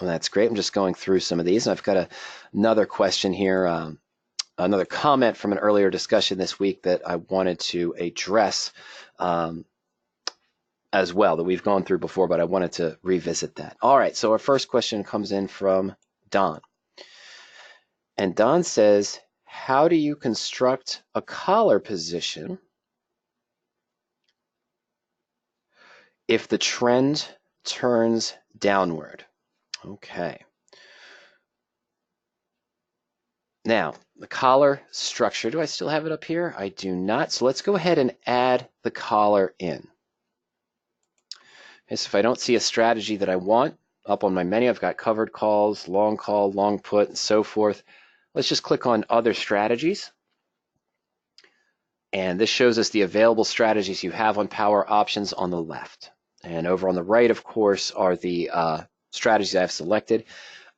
Well, that's great. I'm just going through some of these. And I've got another question here, another comment from an earlier discussion this week that I wanted to address as well, that we've gone through before, but I wanted to revisit that. All right, so our first question comes in from Don. And Don says, how do you construct a collar position if the trend turns downward? Okay. Now, the collar structure, do I still have it up here? I do not. So let's go ahead and add the collar in. Okay, so if I don't see a strategy that I want, up on my menu, I've got covered calls, long call, long put, and so forth. Let's just click on other strategies. And this shows us the available strategies you have on PowerOptions on the left. And over on the right, of course, are the strategies I've selected.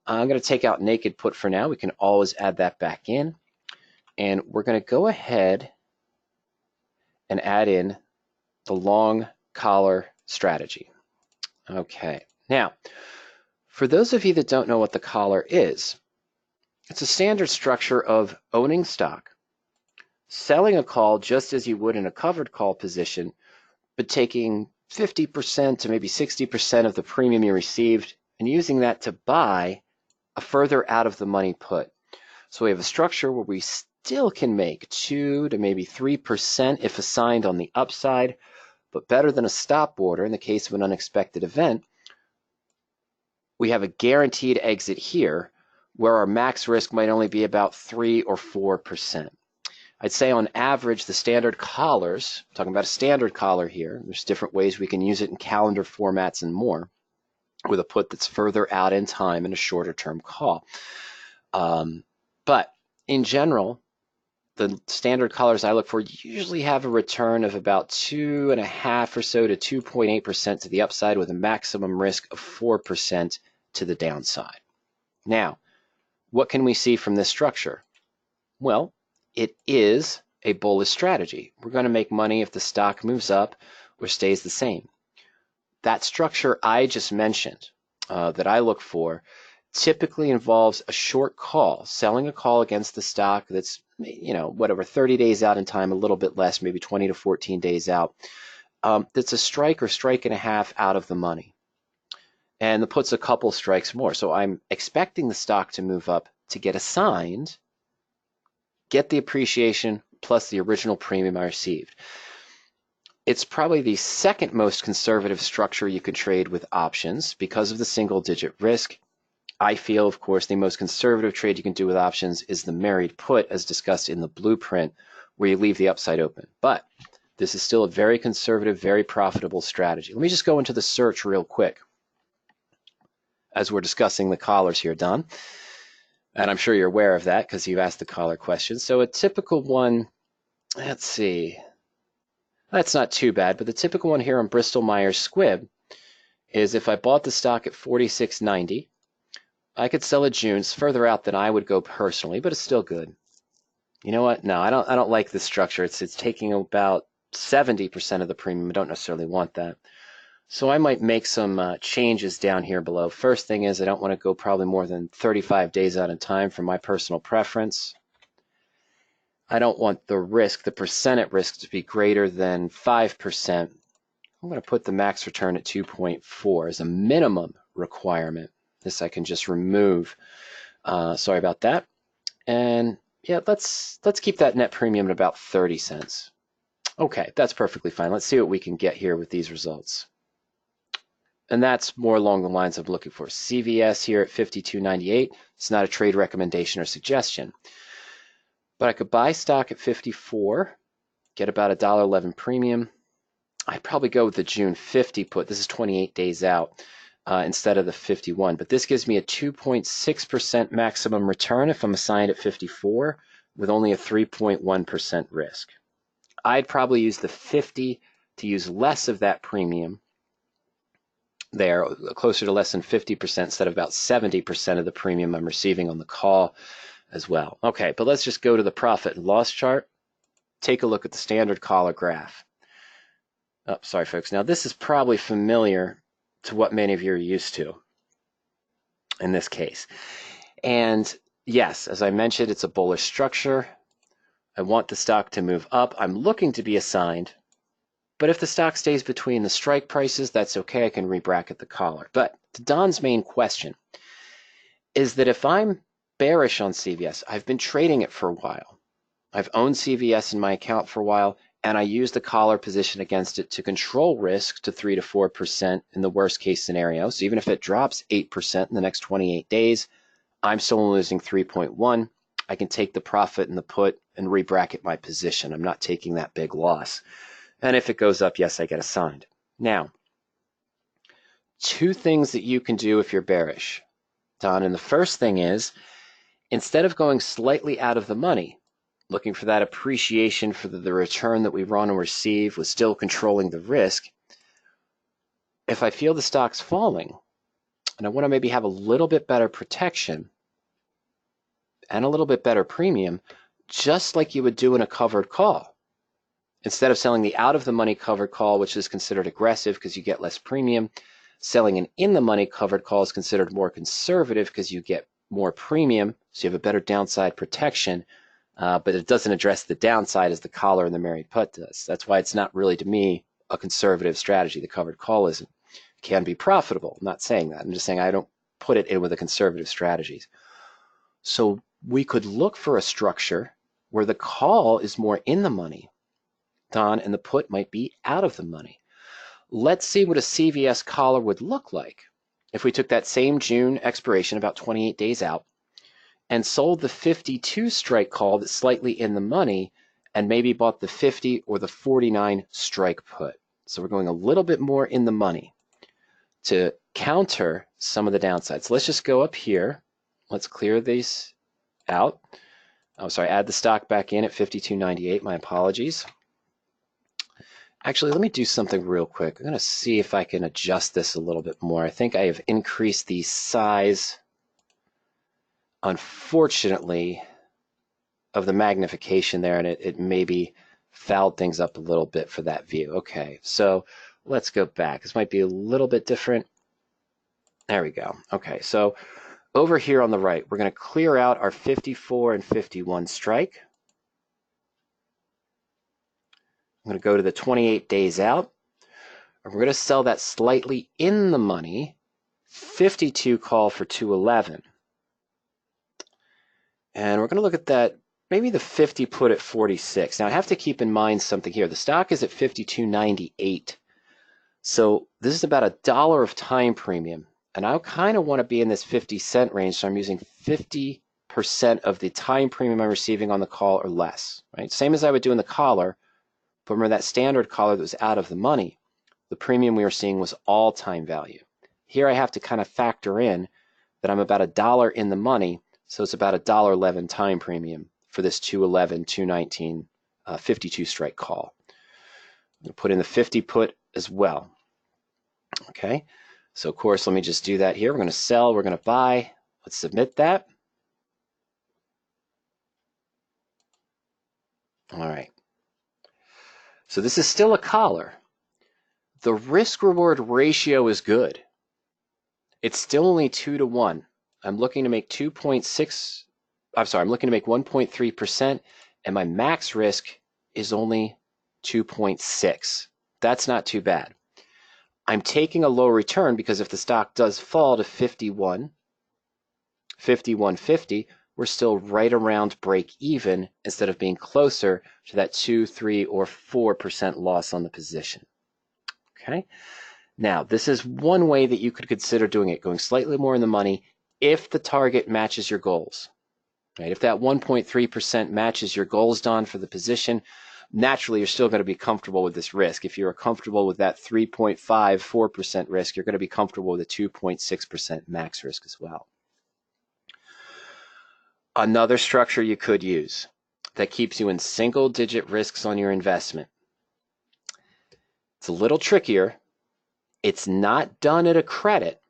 I'm going to take out naked put for now. We can always add that back in. And we're going to go ahead and add in the long collar strategy. Okay. Now, for those of you that don't know what the collar is, it's a standard structure of owning stock, selling a call just as you would in a covered call position, but taking 50% to maybe 60% of the premium you received and using that to buy a further out of the money put. So we have a structure where we still can make 2 to maybe 3% if assigned on the upside, but better than a stop order in the case of an unexpected event. We have a guaranteed exit here where our max risk might only be about 3 or 4%. I'd say on average, the standard collars, I'm talking about a standard collar here, there's different ways we can use it in calendar formats and more, with a put that's further out in time and a shorter term call. But in general, the standard collars I look for usually have a return of about 2.5 or so to 2.8% to the upside with a maximum risk of 4% to the downside. Now, what can we see from this structure? Well, it is a bullish strategy. We're going to make money if the stock moves up or stays the same. That structure I just mentioned that I look for typically involves a short call, selling a call against the stock that's, whatever, 30 days out in time, a little bit less, maybe 20 to 14 days out. That's a strike or strike and a half out of the money. And the put's a couple strikes more. So I'm expecting the stock to move up to get assigned, get the appreciation plus the original premium I received. It's probably the second most conservative structure you could trade with options because of the single-digit risk. I feel, of course, the most conservative trade you can do with options is the married put, as discussed in the blueprint, where you leave the upside open. But this is still a very conservative, very profitable strategy. Let me just go into the search real quick as we're discussing the collars here, Don. And I'm sure you're aware of that because you've asked the collar question. So a typical one, let's see. That's not too bad, but the typical one here on Bristol Myers Squibb is if I bought the stock at $46.90, I could sell it June. It's further out than I would go personally, but it's still good. You know what? No, I don't like this structure. It's taking about 70% of the premium. I don't necessarily want that. So I might make some changes down here below. First thing is I don't want to go probably more than 35 days out in time for my personal preference. I don't want the risk, the percent at risk, to be greater than 5%. I'm going to put the max return at 2.4 as a minimum requirement. This I can just remove. Sorry about that. And yeah, let's keep that net premium at about 30 cents. Okay, that's perfectly fine. Let's see what we can get here with these results. And that's more along the lines I'm looking for. CVS here at 52.98. It's not a trade recommendation or suggestion. But I could buy stock at 54, get about a $1.11 premium. I'd probably go with the June 50 put. This is 28 days out instead of the 51. But this gives me a 2.6% maximum return if I'm assigned at 54 with only a 3.1% risk. I'd probably use the 50 to use less of that premium there, closer to less than 50% instead of about 70% of the premium I'm receiving on the call as well. Okay, but let's just go to the profit and loss chart. Take a look at the standard collar graph. Oh, sorry, folks. Now, this is probably familiar to what many of you are used to. in this case. And yes, as I mentioned, it's a bullish structure. I want the stock to move up. I'm looking to be assigned. But if the stock stays between the strike prices, that's okay. I can rebracket the collar. But to Don's main question is that if I'm bearish on CVS, I've been trading it for a while. I've owned CVS in my account for a while, and I use the collar position against it to control risk to 3 to 4% in the worst case scenario. So even if it drops 8% in the next 28 days, I'm still losing 3.1. I can take the profit in the put and rebracket my position. I'm not taking that big loss. And if it goes up, yes, I get assigned. Now, two things that you can do if you're bearish, Don. And the first thing is, instead of going slightly out of the money, looking for that appreciation for the return that we run and receive with still controlling the risk, if I feel the stock's falling and I want to maybe have a little bit better protection and a little bit better premium, just like you would do in a covered call. Instead of selling the out-of-the-money covered call, which is considered aggressive because you get less premium, selling an in-the-money covered call is considered more conservative because you get more premium, so you have a better downside protection, but it doesn't address the downside as the collar and the married put does. That's why it's not really, to me, a conservative strategy. The covered call isn't. It can be profitable. I'm not saying that. I'm just saying I don't put it in with the conservative strategies. So we could look for a structure where the call is more in the money, Don, and the put might be out of the money. Let's see what a CVS collar would look like if we took that same June expiration about 28 days out and sold the 52 strike call that's slightly in the money and maybe bought the 50 or the 49 strike put. So we're going a little bit more in the money to counter some of the downsides. So let's just go up here. Let's clear these out. Oh, sorry, add the stock back in at 52.98. My apologies. Actually, let me do something real quick. I'm going to see if I can adjust this a little bit more. I think I have increased the size, unfortunately, of the magnification there, and it maybe fouled things up a little bit for that view. Okay, so let's go back. This might be a little bit different. There we go. Okay, so over here on the right, we're going to clear out our 54 and 51 strike. I'm going to go to the 28 days out. And we're going to sell that slightly in the money 52 call for 211. And we're going to look at that, maybe the 50 put at 46. Now I have to keep in mind something here. The stock is at 52.98. So this is about $1 of time premium. And I kind of want to be in this 50-cent range, so I'm using 50% of the time premium I'm receiving on the call or less. Right? Same as I would do in the collar, but remember that standard collar that was out of the money, the premium we were seeing was all time value. Here I have to kind of factor in that I'm about $1 in the money, so it's about $1.11 time premium for this 211, 219, 52 strike call. I'm going to put in the 50 put as well. Okay, so of course, let me just do that here. We're going to sell, we're going to buy. Let's submit that. All right. So this is still a collar. The risk-reward ratio is good. It's still only 2 to 1. I'm looking to make 2.6, I'm sorry, I'm looking to make 1.3%, and my max risk is only 2.6. That's not too bad. I'm taking a low return because if the stock does fall to 51.50, we're still right around break even instead of being closer to that 2, 3, or 4% loss on the position. Okay. Now, this is one way that you could consider doing it, going slightly more in the money if the target matches your goals. Right? If that 1.3% matches your goals, Don, for the position, naturally you're still going to be comfortable with this risk. If you're comfortable with that 3.5, 4% risk, you're going to be comfortable with a 2.6% max risk as well. Another structure you could use that keeps you in single-digit risks on your investment. It's a little trickier. It's not done at a credit,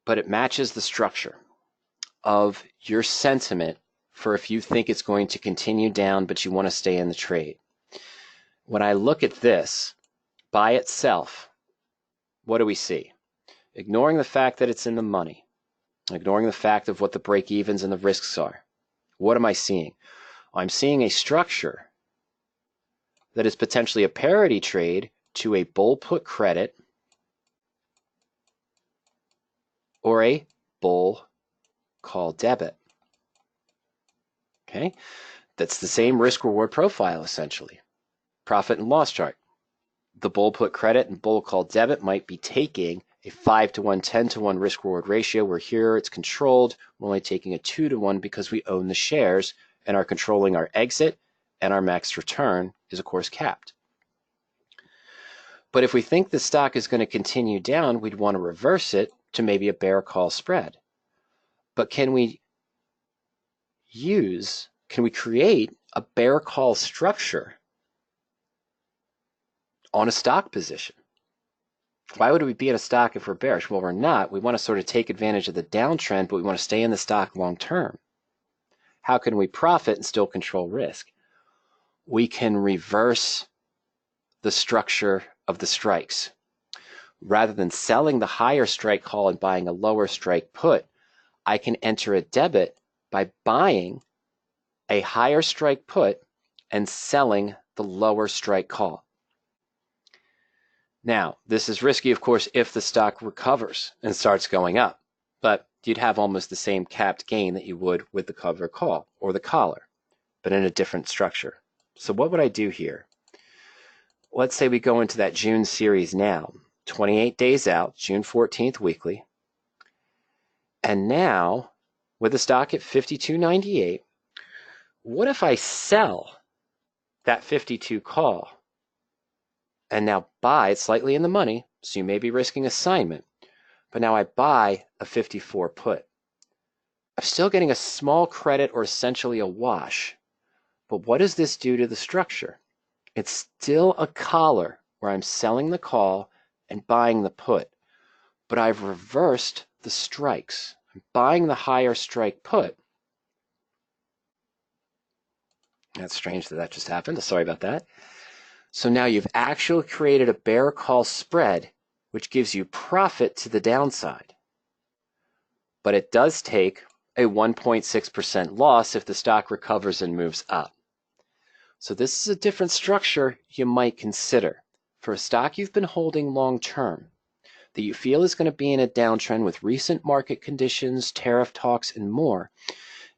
but it matches the structure of your sentiment for if you think it's going to continue down, but you want to stay in the trade. When I look at this by itself, what do we see? Ignoring the fact that it's in the money, ignoring the fact of what the break-evens and the risks are. What am I seeing? I'm seeing a structure that is potentially a parity trade to a bull put credit or a bull call debit. Okay, that's the same risk reward profile essentially. Profit and loss chart. The bull put credit and bull call debit might be taking a 5-to-1, 10-to-1 risk reward ratio, where here it's controlled. We're only taking a 2-to-1 because we own the shares and are controlling our exit, and our max return is of course capped. But if we think the stock is going to continue down, we'd want to reverse it to maybe a bear call spread. But can we create a bear call structure on a stock position? Why would we be in a stock if we're bearish? Well, we're not. We want to sort of take advantage of the downtrend, but we want to stay in the stock long term. How can we profit and still control risk? We can reverse the structure of the strikes. Rather than selling the higher strike call and buying a lower strike put, I can enter a debit by buying a higher strike put and selling the lower strike call. Now, this is risky, of course, if the stock recovers and starts going up, but you'd have almost the same capped gain that you would with the cover call or the collar, but in a different structure. So what would I do here? Let's say we go into that June series now, 28 days out, June 14th weekly. And now, with the stock at 52.98, what if I sell that 52 call and now buy it slightly in the money, so you may be risking assignment, but now I buy a 54 put. I'm still getting a small credit or essentially a wash, but what does this do to the structure? It's still a collar where I'm selling the call and buying the put, but I've reversed the strikes. I'm buying the higher strike put. That's strange that just happened. Sorry about that. So now you've actually created a bear call spread, which gives you profit to the downside. But it does take a 1.6% loss if the stock recovers and moves up. So this is a different structure you might consider. For a stock you've been holding long term, that you feel is going to be in a downtrend with recent market conditions, tariff talks, and more,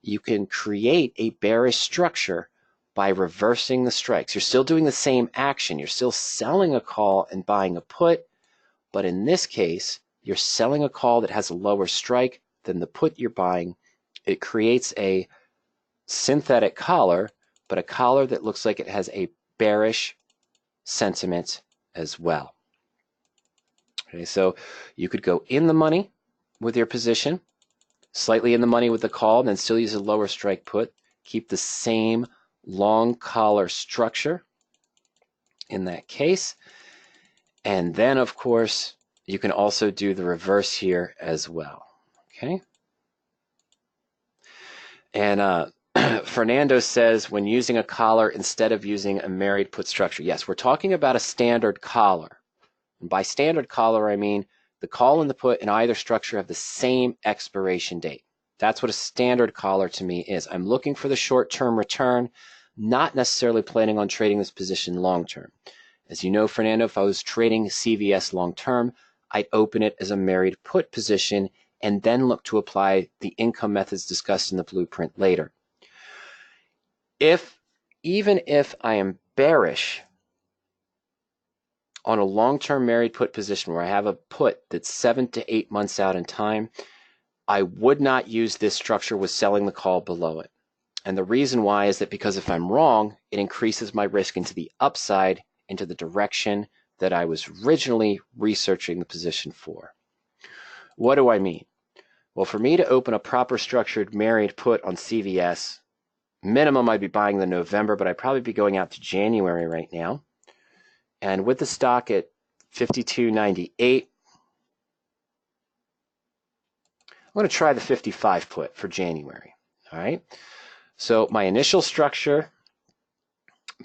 you can create a bearish structure by reversing the strikes. You're still doing the same action. You're still selling a call and buying a put, but in this case, you're selling a call that has a lower strike than the put you're buying. It creates a synthetic collar, but a collar that looks like it has a bearish sentiment as well. Okay, so you could go in the money with your position, slightly in the money with the call, and then still use a lower strike put, keep the same long collar structure in that case. And then, of course, you can also do the reverse here as well. Okay. And Fernando says, when using a collar instead of using a married put structure. Yes, we're talking about a standard collar. And by standard collar, I mean the call and the put in either structure have the same expiration date. That's what a standard collar to me is. I'm looking for the short-term return, not necessarily planning on trading this position long-term. As you know, Fernando, if I was trading CVS long-term, I'd open it as a married put position and then look to apply the income methods discussed in the blueprint later. Even if I am bearish on a long-term married put position where I have a put that's 7 to 8 months out in time, I would not use this structure with selling the call below it. And the reason why is that because if I'm wrong, it increases my risk into the upside, into the direction that I was originally researching the position for. What do I mean? Well, for me to open a proper structured married put on CVS, minimum I'd be buying the November, but I'd probably be going out to January right now. And with the stock at 52.98, I'm going to try the 55 put for January. All right. So my initial structure,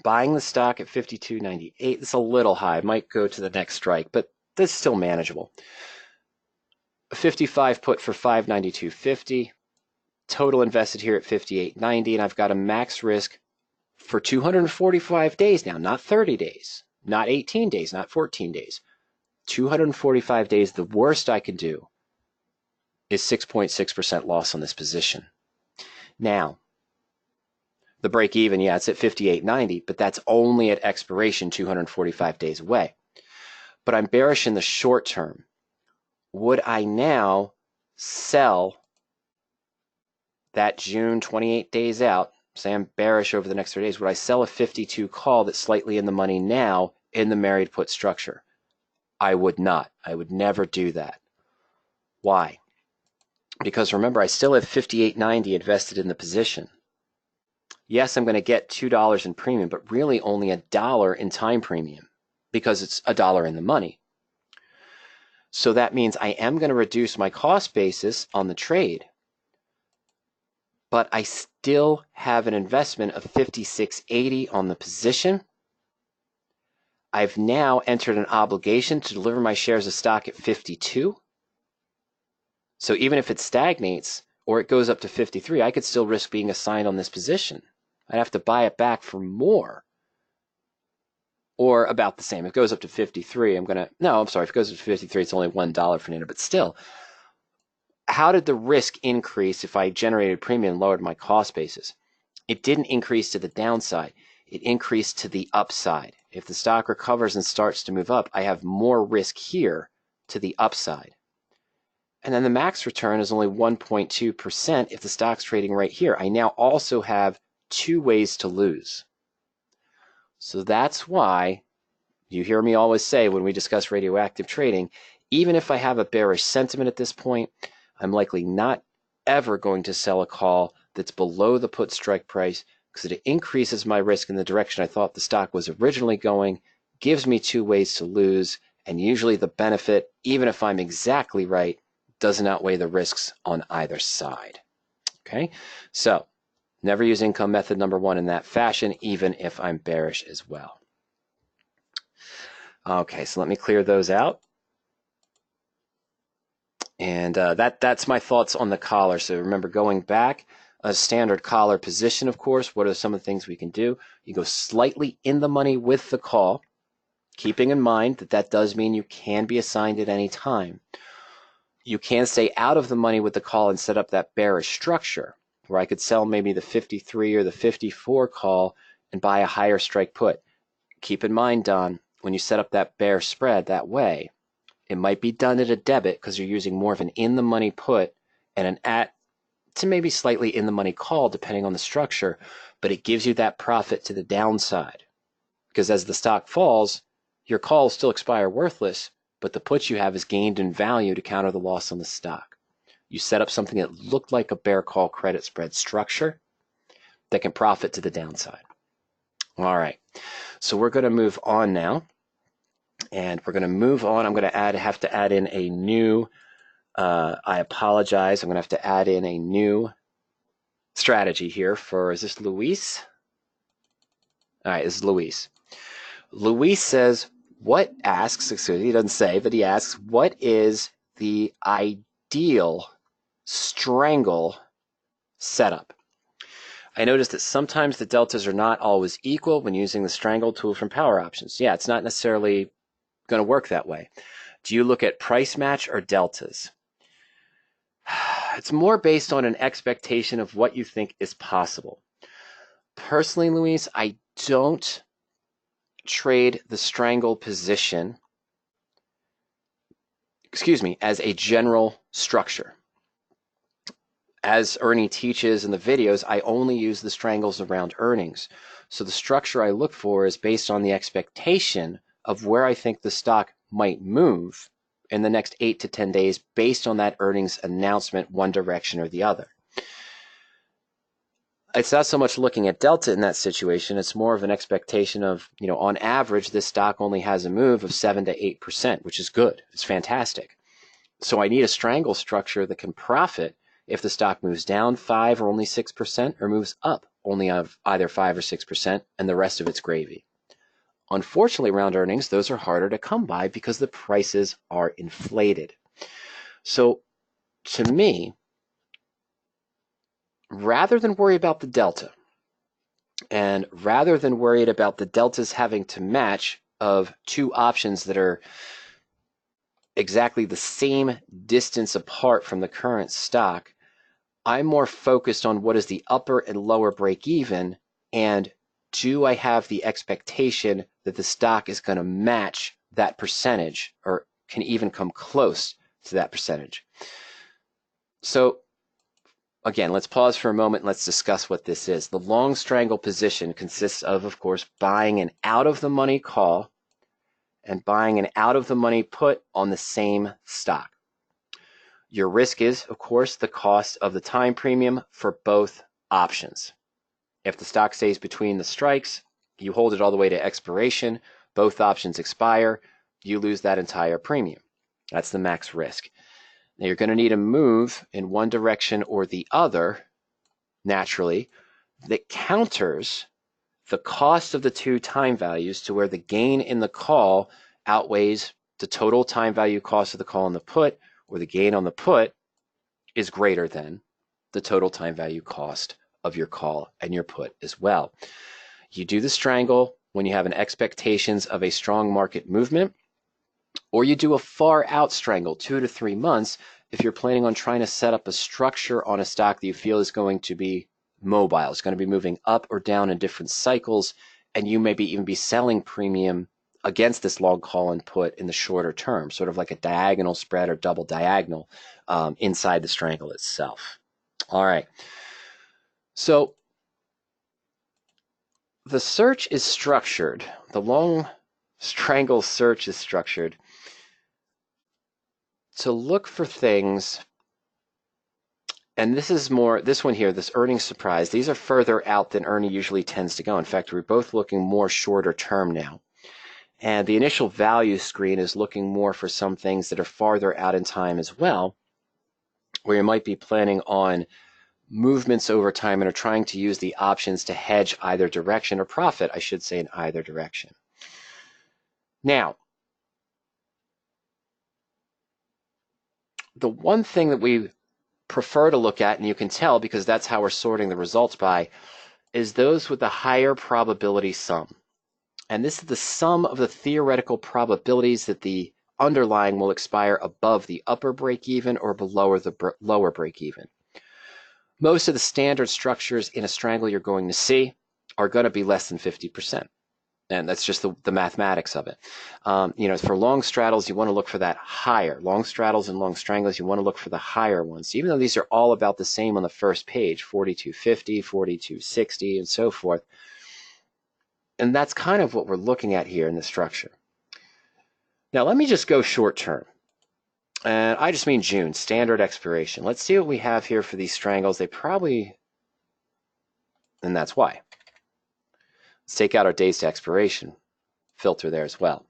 buying the stock at 52.98, it's a little high. It might go to the next strike, but this is still manageable. a 55 put for 592.50, total invested here at 58.90, and I've got a max risk for 245 days now, not 30 days, not 18 days, not 14 days. 245 days, the worst I can do is 6.6% loss on this position. Now, the break even, yeah, it's at 58.90, but that's only at expiration 245 days away. But I'm bearish in the short term. Would I now sell that June 28 days out? Say I'm bearish over the next 30 days. Would I sell a 52 call that's slightly in the money now in the married put structure? I would not. I would never do that. Why? Because remember, I still have 58.90 invested in the position. Yes, I'm going to get $2 in premium, but really only $1 in time premium because it's $1 in the money. So that means I am going to reduce my cost basis on the trade, but I still have an investment of 56.80 on the position. I've now entered an obligation to deliver my shares of stock at 52. So even if it stagnates or it goes up to 53, I could still risk being assigned on this position. I'd have to buy it back for more or about the same. If it goes up to 53, if it goes up to 53, it's only $1, Fernando, but still, how did the risk increase if I generated premium and lowered my cost basis? It didn't increase to the downside. It increased to the upside. If the stock recovers and starts to move up, I have more risk here to the upside. And then the max return is only 1.2% if the stock's trading right here. I now also have 2 ways to lose. So that's why you hear me always say when we discuss radioactive trading, even if I have a bearish sentiment at this point, I'm likely not ever going to sell a call that's below the put strike price because it increases my risk in the direction I thought the stock was originally going, gives me 2 ways to lose, and usually the benefit, even if I'm exactly right, doesn't outweigh the risks on either side. Okay, so never use income method number 1 in that fashion, even if I'm bearish as well. Okay, so let me clear those out. And that's my thoughts on the collar. So remember, going back, a standard collar position, of course, what are some of the things we can do? You go slightly in the money with the call, keeping in mind that that does mean you can be assigned at any time. You can stay out of the money with the call and set up that bearish structure, where I could sell maybe the 53 or the 54 call and buy a higher strike put. Keep in mind, Don, when you set up that bear spread that way, it might be done at a debit because you're using more of an in-the-money put and an at to maybe slightly in-the-money call, depending on the structure, but it gives you that profit to the downside. Because as the stock falls, your calls still expire worthless, but the put you have is gained in value to counter the loss on the stock. You set up something that looked like a bear call credit spread structure that can profit to the downside. All right, so we're going to move on now. And we're going to move on. I'm going to have to add in a new, I apologize, I'm going to have to add in a new strategy here for, is this Luis? All right, this is Luis. Luis says, he doesn't say, but he asks, what is the ideal strangle setup? I noticed that sometimes the deltas are not always equal when using the strangle tool from PowerOptions. Yeah, it's not necessarily going to work that way. Do you look at price match or deltas? It's more based on an expectation of what you think is possible. Personally, Luis, I don't trade the strangle position, as a general structure. As Ernie teaches in the videos, I only use the strangles around earnings. So the structure I look for is based on the expectation of where I think the stock might move in the next 8 to 10 days based on that earnings announcement, one direction or the other. It's not so much looking at delta in that situation, it's more of an expectation of, on average, this stock only has a move of 7 to 8%, which is good. It's fantastic. So I need a strangle structure that can profit if the stock moves down 5 or only 6% or moves up only of either 5 or 6% and the rest of it's gravy. Unfortunately, around earnings, those are harder to come by because the prices are inflated. So to me, rather than worry about the delta, and rather than worried about the deltas having to match of two options that are exactly the same distance apart from the current stock, I'm more focused on what is the upper and lower break even, and do I have the expectation that the stock is going to match that percentage or can even come close to that percentage. So again, let's pause for a moment and let's discuss what this is. The long strangle position consists of course, buying an out-of-the-money call and buying an out-of-the-money put on the same stock. Your risk is, of course, the cost of the time premium for both options. If the stock stays between the strikes, you hold it all the way to expiration, both options expire, you lose that entire premium. That's the max risk. Now you're going to need a move in one direction or the other, naturally, that counters the cost of the two time values to where the gain in the call outweighs the total time value cost of the call on the put, or the gain on the put is greater than the total time value cost of your call and your put as well. You do the strangle when you have an expectations of a strong market movement, or you do a far out strangle, 2 to 3 months, if you're planning on trying to set up a structure on a stock that you feel is going to be mobile, it's going to be moving up or down in different cycles, and you maybe even be selling premium against this long call and put in the shorter term, sort of like a diagonal spread or double diagonal inside the strangle itself. All right. So the search is structured, the long strangle search is structured to look for things, and this is more, this one here, this earnings surprise, these are further out than Ernie usually tends to go. In fact, we're both looking more shorter term now. And the initial value screen is looking more for some things that are farther out in time as well, where you might be planning on movements over time and are trying to use the options to hedge either direction, or profit, I should say, in either direction. Now, the one thing that we prefer to look at, and you can tell because that's how we're sorting the results by, is those with the higher probability sum. And this is the sum of the theoretical probabilities that the underlying will expire above the upper break-even or below the lower break-even. Most of the standard structures in a strangle you're going to see are going to be less than 50%. And that's just the mathematics of it. For long straddles, you want to look for that higher. Long straddles and long strangles, you want to look for the higher ones. Even though these are all about the same on the first page, 4250, 4260, and so forth. And that's kind of what we're looking at here in the structure. Now, let me just go short term. And I just mean June, standard expiration. Let's see what we have here for these strangles. They probably, and that's why. Let's take out our days to expiration filter there as well.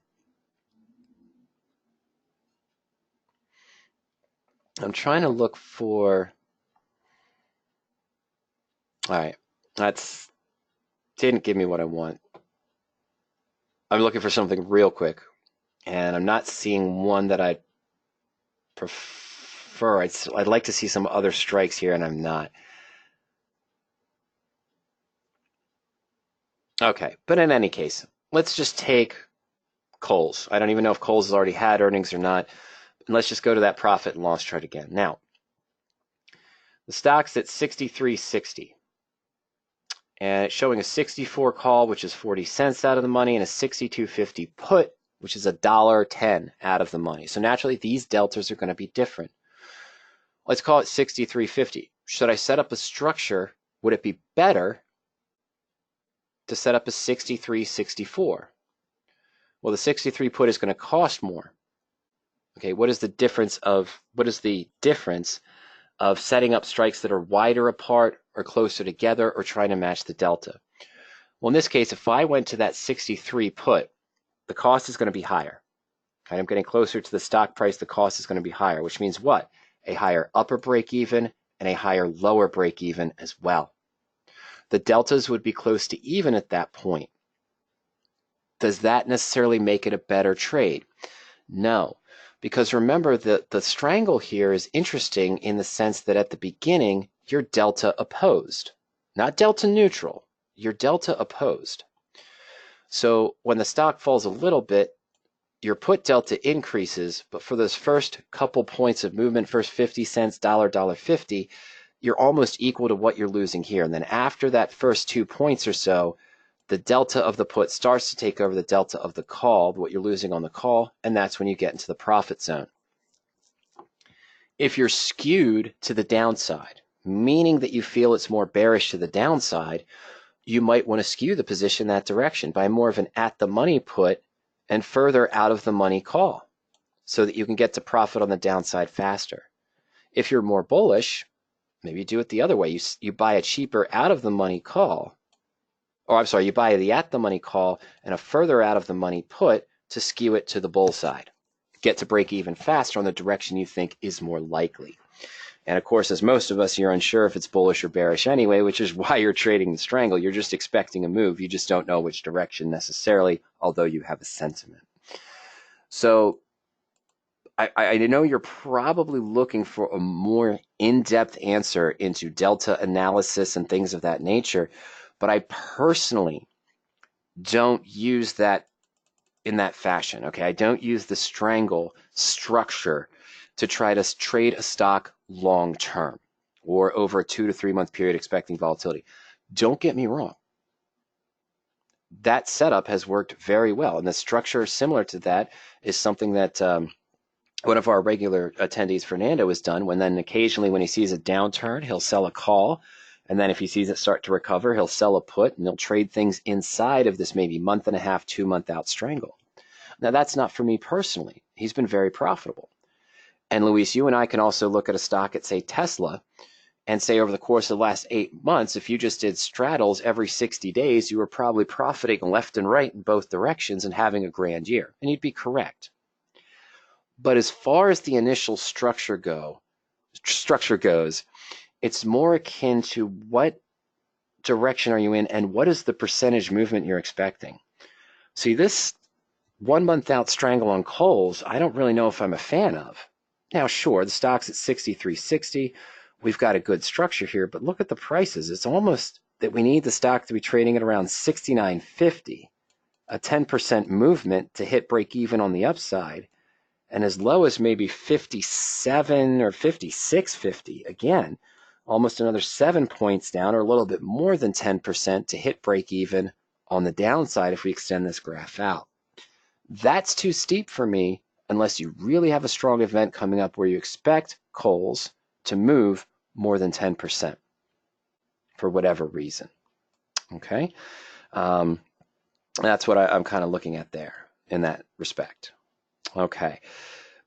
I'm trying to look for, all right, that's, didn't give me what I want. I'm looking for something real quick, and I'm not seeing one that I prefer. I'd like to see some other strikes here, and I'm not. Okay, but in any case, let's just take Kohls. I don't even know if Kohls has already had earnings or not. And let's just go to that profit and loss chart again. Now, the stock's at 63.60. And it's showing a 64 call, which is 40 cents out of the money, and a 62.50 put, which is $1.10 out of the money. So naturally, these deltas are going to be different. Let's call it 63.50. Should I set up a structure? Would it be better to set up a 63.64? Well, the 63 put is going to cost more. Okay, what is the difference of setting up strikes that are wider apart or closer together, or trying to match the delta? Well, in this case, if I went to that 63 put, the cost is going to be higher. Okay, I'm getting closer to the stock price, the cost is going to be higher, which means what? A higher upper break even and a higher lower break even as well. The deltas would be close to even at that point. Does that necessarily make it a better trade? No, Because remember that the strangle here is interesting in the sense that at the beginning, you're delta opposed, not delta neutral, you're delta opposed. So when the stock falls a little bit, your put delta increases, but for those first couple points of movement, first 50 cents, $1.50, you're almost equal to what you're losing here. And then after that first 2 points or so, the delta of the put starts to take over the delta of the call, what you're losing on the call, and that's when you get into the profit zone. If you're skewed to the downside, meaning that you feel it's more bearish to the downside, you might want to skew the position that direction by more of an at-the-money put and further out of the money call so that you can get to profit on the downside faster. If you're more bullish, maybe you do it the other way. You buy a cheaper out of the money call, or I'm sorry, you buy the at the money call and a further out of the money put to skew it to the bull side. Get to break even faster on the direction you think is more likely. And of course, as most of us, you're unsure if it's bullish or bearish anyway, which is why you're trading the strangle. You're just expecting a move. You just don't know which direction necessarily, although you have a sentiment. So I know you're probably looking for a more in-depth answer into delta analysis and things of that nature, but I personally don't use that in that fashion, okay? I don't use the strangle structure to try to trade a stock long term or over a 2 to 3 month period expecting volatility. Don't get me wrong. That setup has worked very well, and the structure similar to that is something that one of our regular attendees, Fernando, has done. When then occasionally when he sees a downturn, he'll sell a call, and then if he sees it start to recover, he'll sell a put, and he'll trade things inside of this maybe month and a half, 2 month out strangle. Now that's not for me personally. He's been very profitable. And Luis, you and I can also look at a stock at, say, Tesla, and say over the course of the last 8 months, if you just did straddles every 60 days, you were probably profiting left and right in both directions and having a grand year. And you'd be correct. But as far as the initial structure goes, it's more akin to what direction are you in and what is the percentage movement you're expecting. See, this 1 month out strangle on Kohls, I don't really know if I'm a fan of. Now, sure, the stock's at 63.60. We've got a good structure here, but look at the prices. It's almost that we need the stock to be trading at around 69.50, a 10% movement to hit break even on the upside, and as low as maybe 57 or 56.50. Again, almost another 7 points down, or a little bit more than 10% to hit break even on the downside if we extend this graph out. That's too steep for me unless you really have a strong event coming up where you expect Kohls to move more than 10% for whatever reason. Okay? That's what I'm kind of looking at there in that respect. Okay.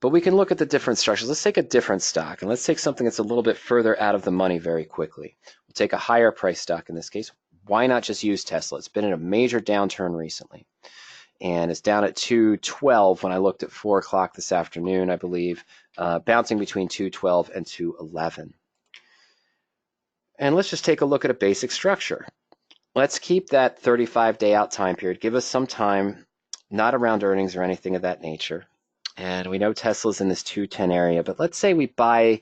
But we can look at the different structures. Let's take a different stock, and let's take something that's a little bit further out of the money very quickly. We'll take a higher price stock in this case. Why not just use Tesla? It's been in a major downturn recently. And it's down at 212 when I looked at 4 o'clock this afternoon, I believe, bouncing between 212 and 211. And let's just take a look at a basic structure. Let's keep that 35-day out time period. Give us some time, not around earnings or anything of that nature. And we know Tesla's in this 210 area, but let's say we buy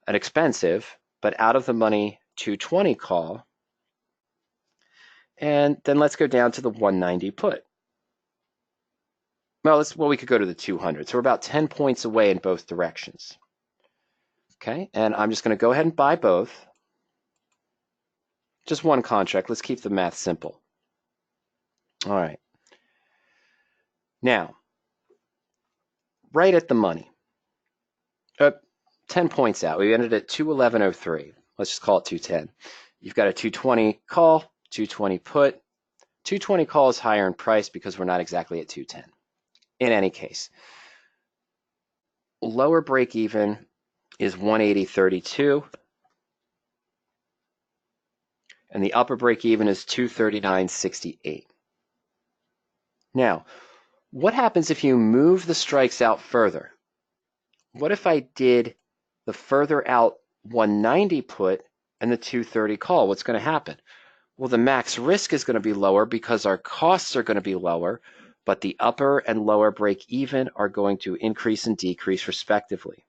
an expensive but out of the money 220 call. And then let's go down to the 190 put. Well, we could go to the 200. So we're about 10 points away in both directions. Okay, and I'm just going to go ahead and buy both. Just one contract. Let's keep the math simple. All right. Now, right at the money, 10 points out. We ended at 211.03. Let's just call it 210. You've got a 220 call, 220 put. 220 call is higher in price because we're not exactly at 210. In any case, lower break even is 180.32, and the upper break even is 239.68. Now, what happens if you move the strikes out further? What if I did the further out 190 put and the 230 call? What's going to happen? Well, the max risk is going to be lower because our costs are going to be lower, but the upper and lower break even are going to increase and decrease respectively.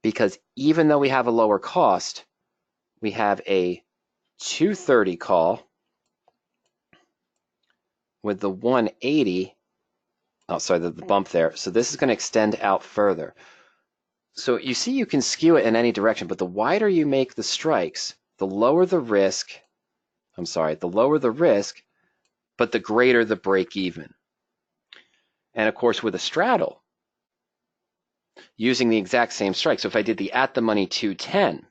Because even though we have a lower cost, we have a 230 call with the 180, oh sorry, the bump there. So this is going to extend out further. So you see you can skew it in any direction, but the wider you make the strikes, the lower the risk, but the greater the break even. And of course with a straddle, using the exact same strike. So if I did the at the money 210,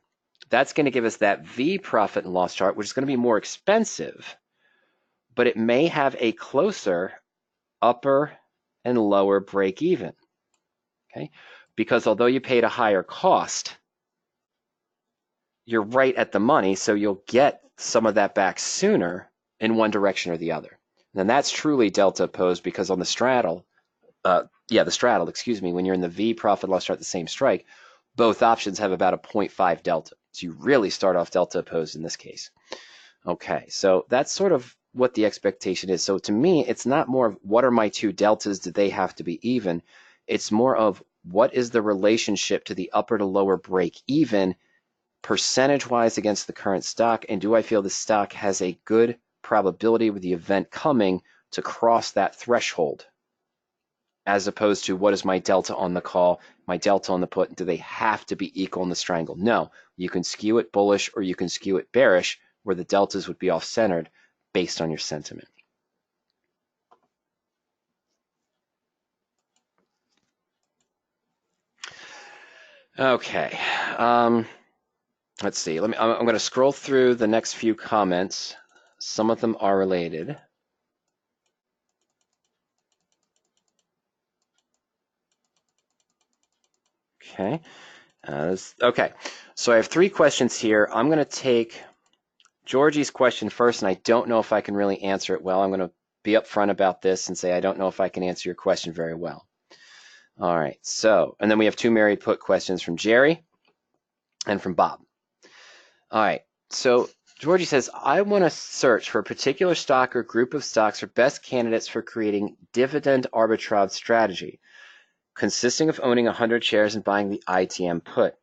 that's going to give us that V profit and loss chart, which is going to be more expensive, but it may have a closer upper and lower break even. Okay? Because although you paid a higher cost, you're right at the money, so you'll get some of that back sooner in one direction or the other. And that's truly delta opposed, because on the straddle, when you're in the V profit loss chart, the same strike, both options have about a 0.5 delta. So you really start off delta opposed in this case. Okay, so that's sort of what the expectation is. So to me, it's not more of what are my two deltas, do they have to be even? It's more of what is the relationship to the upper to lower break even percentage-wise against the current stock, and do I feel the stock has a good probability with the event coming to cross that threshold, as opposed to what is my delta on the call, my delta on the put, do they have to be equal in the strangle? No, you can skew it bullish or you can skew it bearish, where the deltas would be off-centered based on your sentiment. Okay, let's see. I'm going to scroll through the next few comments. Some of them are related. Okay. Okay. So I have 3 questions here. I'm going to take Georgie's question first, and I don't know if I can really answer it well. I'm going to be upfront about this and say I don't know if I can answer your question very well. All right. So, and then we have 2 married put questions from Jerry and from Bob. All right. So Georgie says, I want to search for a particular stock or group of stocks or best candidates for creating dividend arbitrage strategy, consisting of owning 100 shares and buying the ITM put.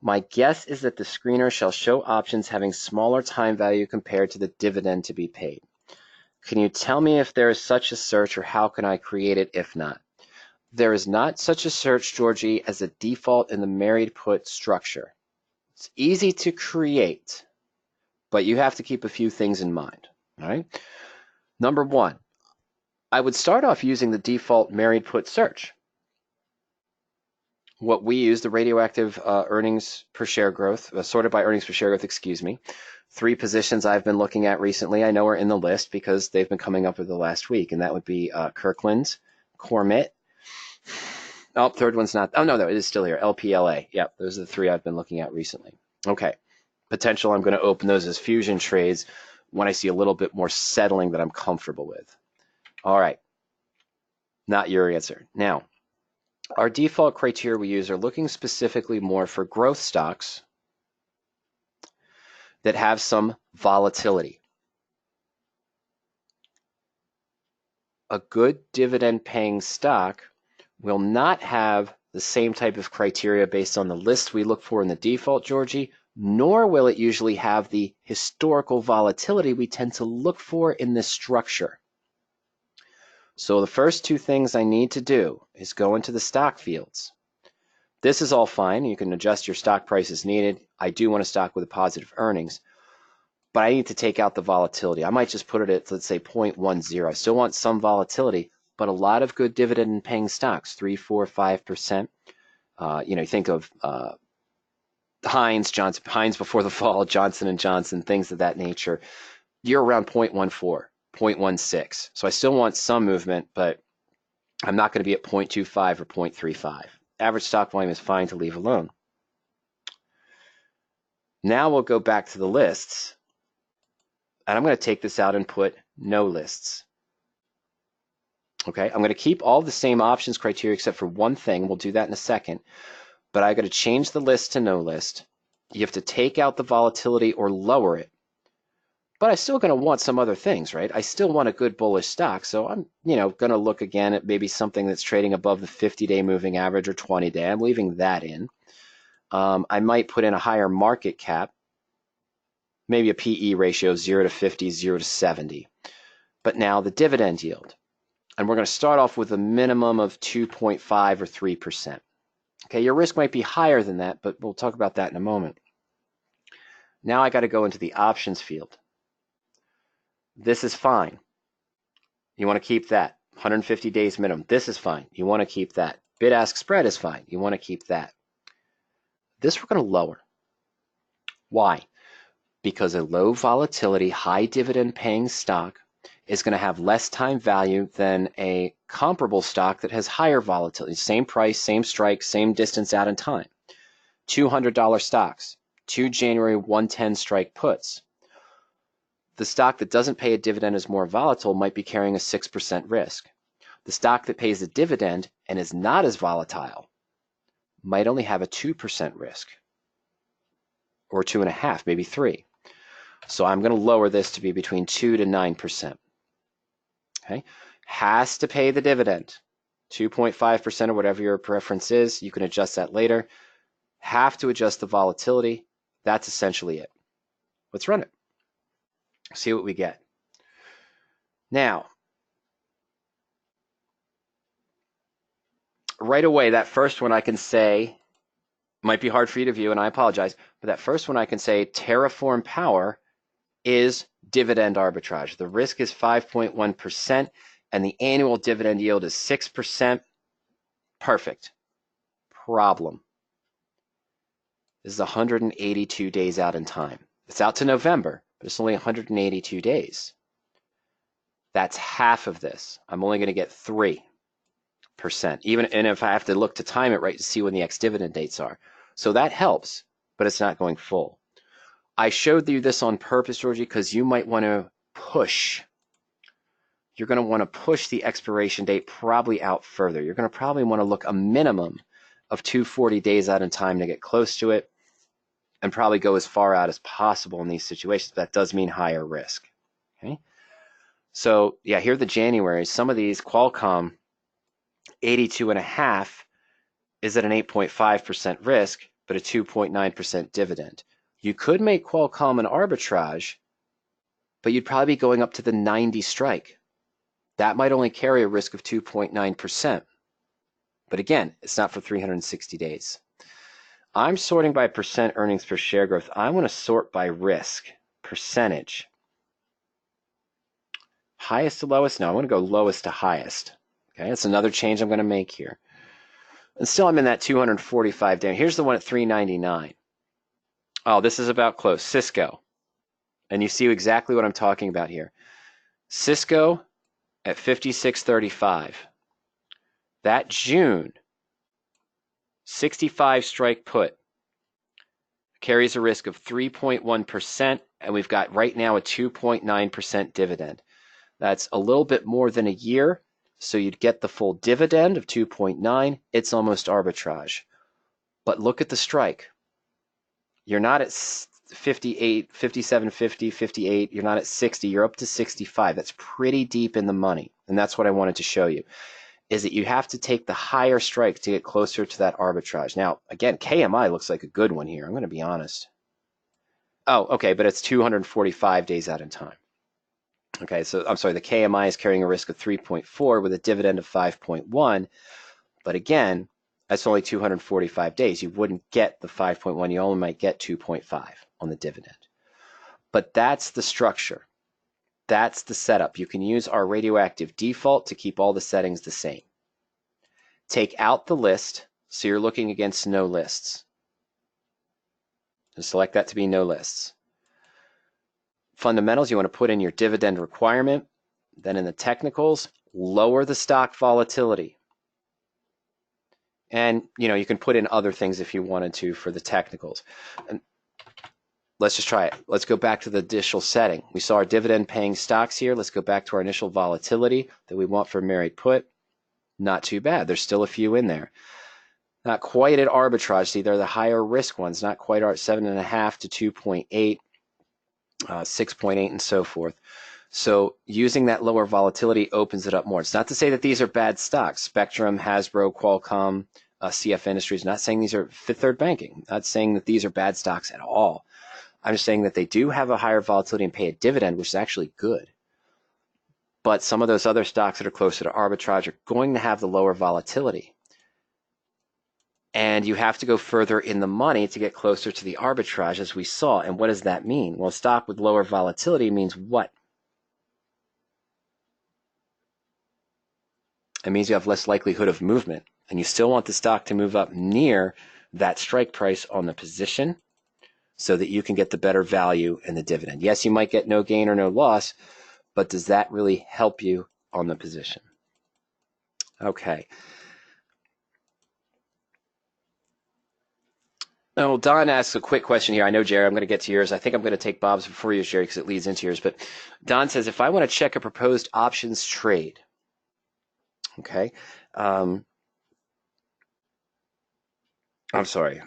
My guess is that the screener shall show options having smaller time value compared to the dividend to be paid. Can you tell me if there is such a search, or how can I create it if not? There is not such a search, Georgie, as a default in the married put structure. It's easy to create, but you have to keep a few things in mind. All right. Number 1, I would start off using the default married put search. What we use, the radioactive earnings per share growth, sorted by earnings per share growth, excuse me. 3 positions I've been looking at recently, I know are in the list because they've been coming up over the last week, and that would be Kirkland's, Cormit. Oh, third one's not. Oh, no, it is still here. LPLA. Yep, those are the 3 I've been looking at recently. Okay. Potential, I'm going to open those as fusion trades when I see a little bit more settling that I'm comfortable with. All right. Not your answer. Now, our default criteria we use are looking specifically more for growth stocks that have some volatility. A good dividend-paying stock will not have the same type of criteria based on the list we look for in the default, Georgie, nor will it usually have the historical volatility we tend to look for in this structure. So the first 2 things I need to do is go into the stock fields. This is all fine. You can adjust your stock price as needed. I do want a stock with a positive earnings, but I need to take out the volatility. I might just put it at, let's say, 0.10. I still want some volatility, but a lot of good dividend-paying stocks, 3%, 4%, 5%. You think of Heinz before the fall, Johnson & Johnson, things of that nature. You're around 0.14, 0.16. So I still want some movement, but I'm not going to be at 0.25 or 0.35. Average stock volume is fine to leave alone. Now we'll go back to the lists, and I'm going to take this out and put no lists. Okay, I'm going to keep all the same options criteria except for one thing. We'll do that in a second. But I got to change the list to no list. You have to take out the volatility or lower it. but I still going to want some other things, right? I still want a good bullish stock, so I'm, going to look again at maybe something that's trading above the 50-day moving average or 20-day. I'm leaving that in. I might put in a higher market cap, maybe a PE ratio 0 to 50, 0 to 70. But now the dividend yield. And we're going to start off with a minimum of 2.5 or 3%. Okay, your risk might be higher than that, but we'll talk about that in a moment. Now I got to go into the options field. This is fine. You want to keep that. 150 days minimum. This is fine. You want to keep that. Bid-ask spread is fine. You want to keep that. This we're going to lower. Why? Because a low volatility, high dividend paying stock is going to have less time value than a comparable stock that has higher volatility. Same price, same strike, same distance out in time. $200 stocks, 2 January 110 strike puts. The stock that doesn't pay a dividend is more volatile, might be carrying a 6% risk. The stock that pays a dividend and is not as volatile might only have a 2% risk, or 2.5%, maybe 3%. So I'm going to lower this to be between 2 to 9%. Okay, has to pay the dividend, 2.5% or whatever your preference is. You can adjust that later. Have to adjust the volatility. That's essentially it. Let's run it. See what we get. Now, right away, that first one I can say, might be hard for you to view, and I apologize, but that first one I can say, Terraform Power is dividend arbitrage. The risk is 5.1%, and the annual dividend yield is 6%. Perfect. Problem. This is 182 days out in time. It's out to November, but it's only 182 days. That's half of this. I'm only going to get 3%. Even, and if I have to look to time it right to see when the ex-dividend dates are. So that helps, but it's not going full. I showed you this on purpose, Georgi, because you might want to push. You're going to want to push the expiration date probably out further. You're going to probably want to look a minimum of 240 days out in time to get close to it, and probably go as far out as possible in these situations. That does mean higher risk. Okay. So yeah, here are the Januaries. Some of these, Qualcomm, 82.5 is at an 8.5% risk, but a 2.9% dividend. You could make Qualcomm an arbitrage, but you'd probably be going up to the 90 strike. That might only carry a risk of 2.9%. But again, it's not for 360 days. I'm sorting by percent earnings per share growth. I want to sort by risk, percentage. Highest to lowest? No, I want to go lowest to highest. Okay, that's another change I'm going to make here. And still I'm in that 245 day. Here's the one at 399. Oh, this is about close. Cisco. And you see exactly what I'm talking about here. Cisco at 56.35. That June 65 strike put carries a risk of 3.1%, and we've got right now a 2.9% dividend. That's a little bit more than a year, so you'd get the full dividend of 2.9. It's almost arbitrage. But look at the strike. You're not at 58, 57, 50, 58. You're not at 60. You're up to 65. That's pretty deep in the money. And that's what I wanted to show you, is that you have to take the higher strike to get closer to that arbitrage. Now, again, KMI looks like a good one here. I'm going to be honest. Oh, okay, but it's 245 days out in time. Okay, so I'm sorry, the KMI is carrying a risk of 3.4 with a dividend of 5.1. But again, that's only 245 days. You wouldn't get the 5.1. You only might get 2.5 on the dividend. But that's the structure. That's the setup. You can use our RadioActive default to keep all the settings the same. Take out the list, so you're looking against no lists. Just select that to be no lists. Fundamentals, you want to put in your dividend requirement. Then in the technicals, lower the stock volatility. And you can put in other things if you wanted to for the technicals. And let's just try it. Let's go back to the initial setting. We saw our dividend paying stocks here. Let's go back to our initial volatility that we want for married put. Not too bad. There's still a few in there. Not quite at arbitrage. See, they're the higher risk ones. Not quite at 7.5 to 2.8. 6.8 and so forth. So using that lower volatility opens it up more. It's not to say that these are bad stocks. Spectrum, Hasbro, Qualcomm, CF Industries. Not saying these are Fifth Third Banking. Not saying that these are bad stocks at all. I'm just saying that they do have a higher volatility and pay a dividend, which is actually good. But some of those other stocks that are closer to arbitrage are going to have the lower volatility. And you have to go further in the money to get closer to the arbitrage, as we saw. And what does that mean? Well, a stock with lower volatility means what? It means you have less likelihood of movement. And you still want the stock to move up near that strike price on the position so that you can get the better value in the dividend. Yes, you might get no gain or no loss, but does that really help you on the position? Okay. Oh, Don asks a quick question here. I know, Jerry, I'm going to get to yours. I think I'm going to take Bob's before yours, Jerry, because it leads into yours. But Don says, if I want to check a proposed options trade, okay, I'm sorry.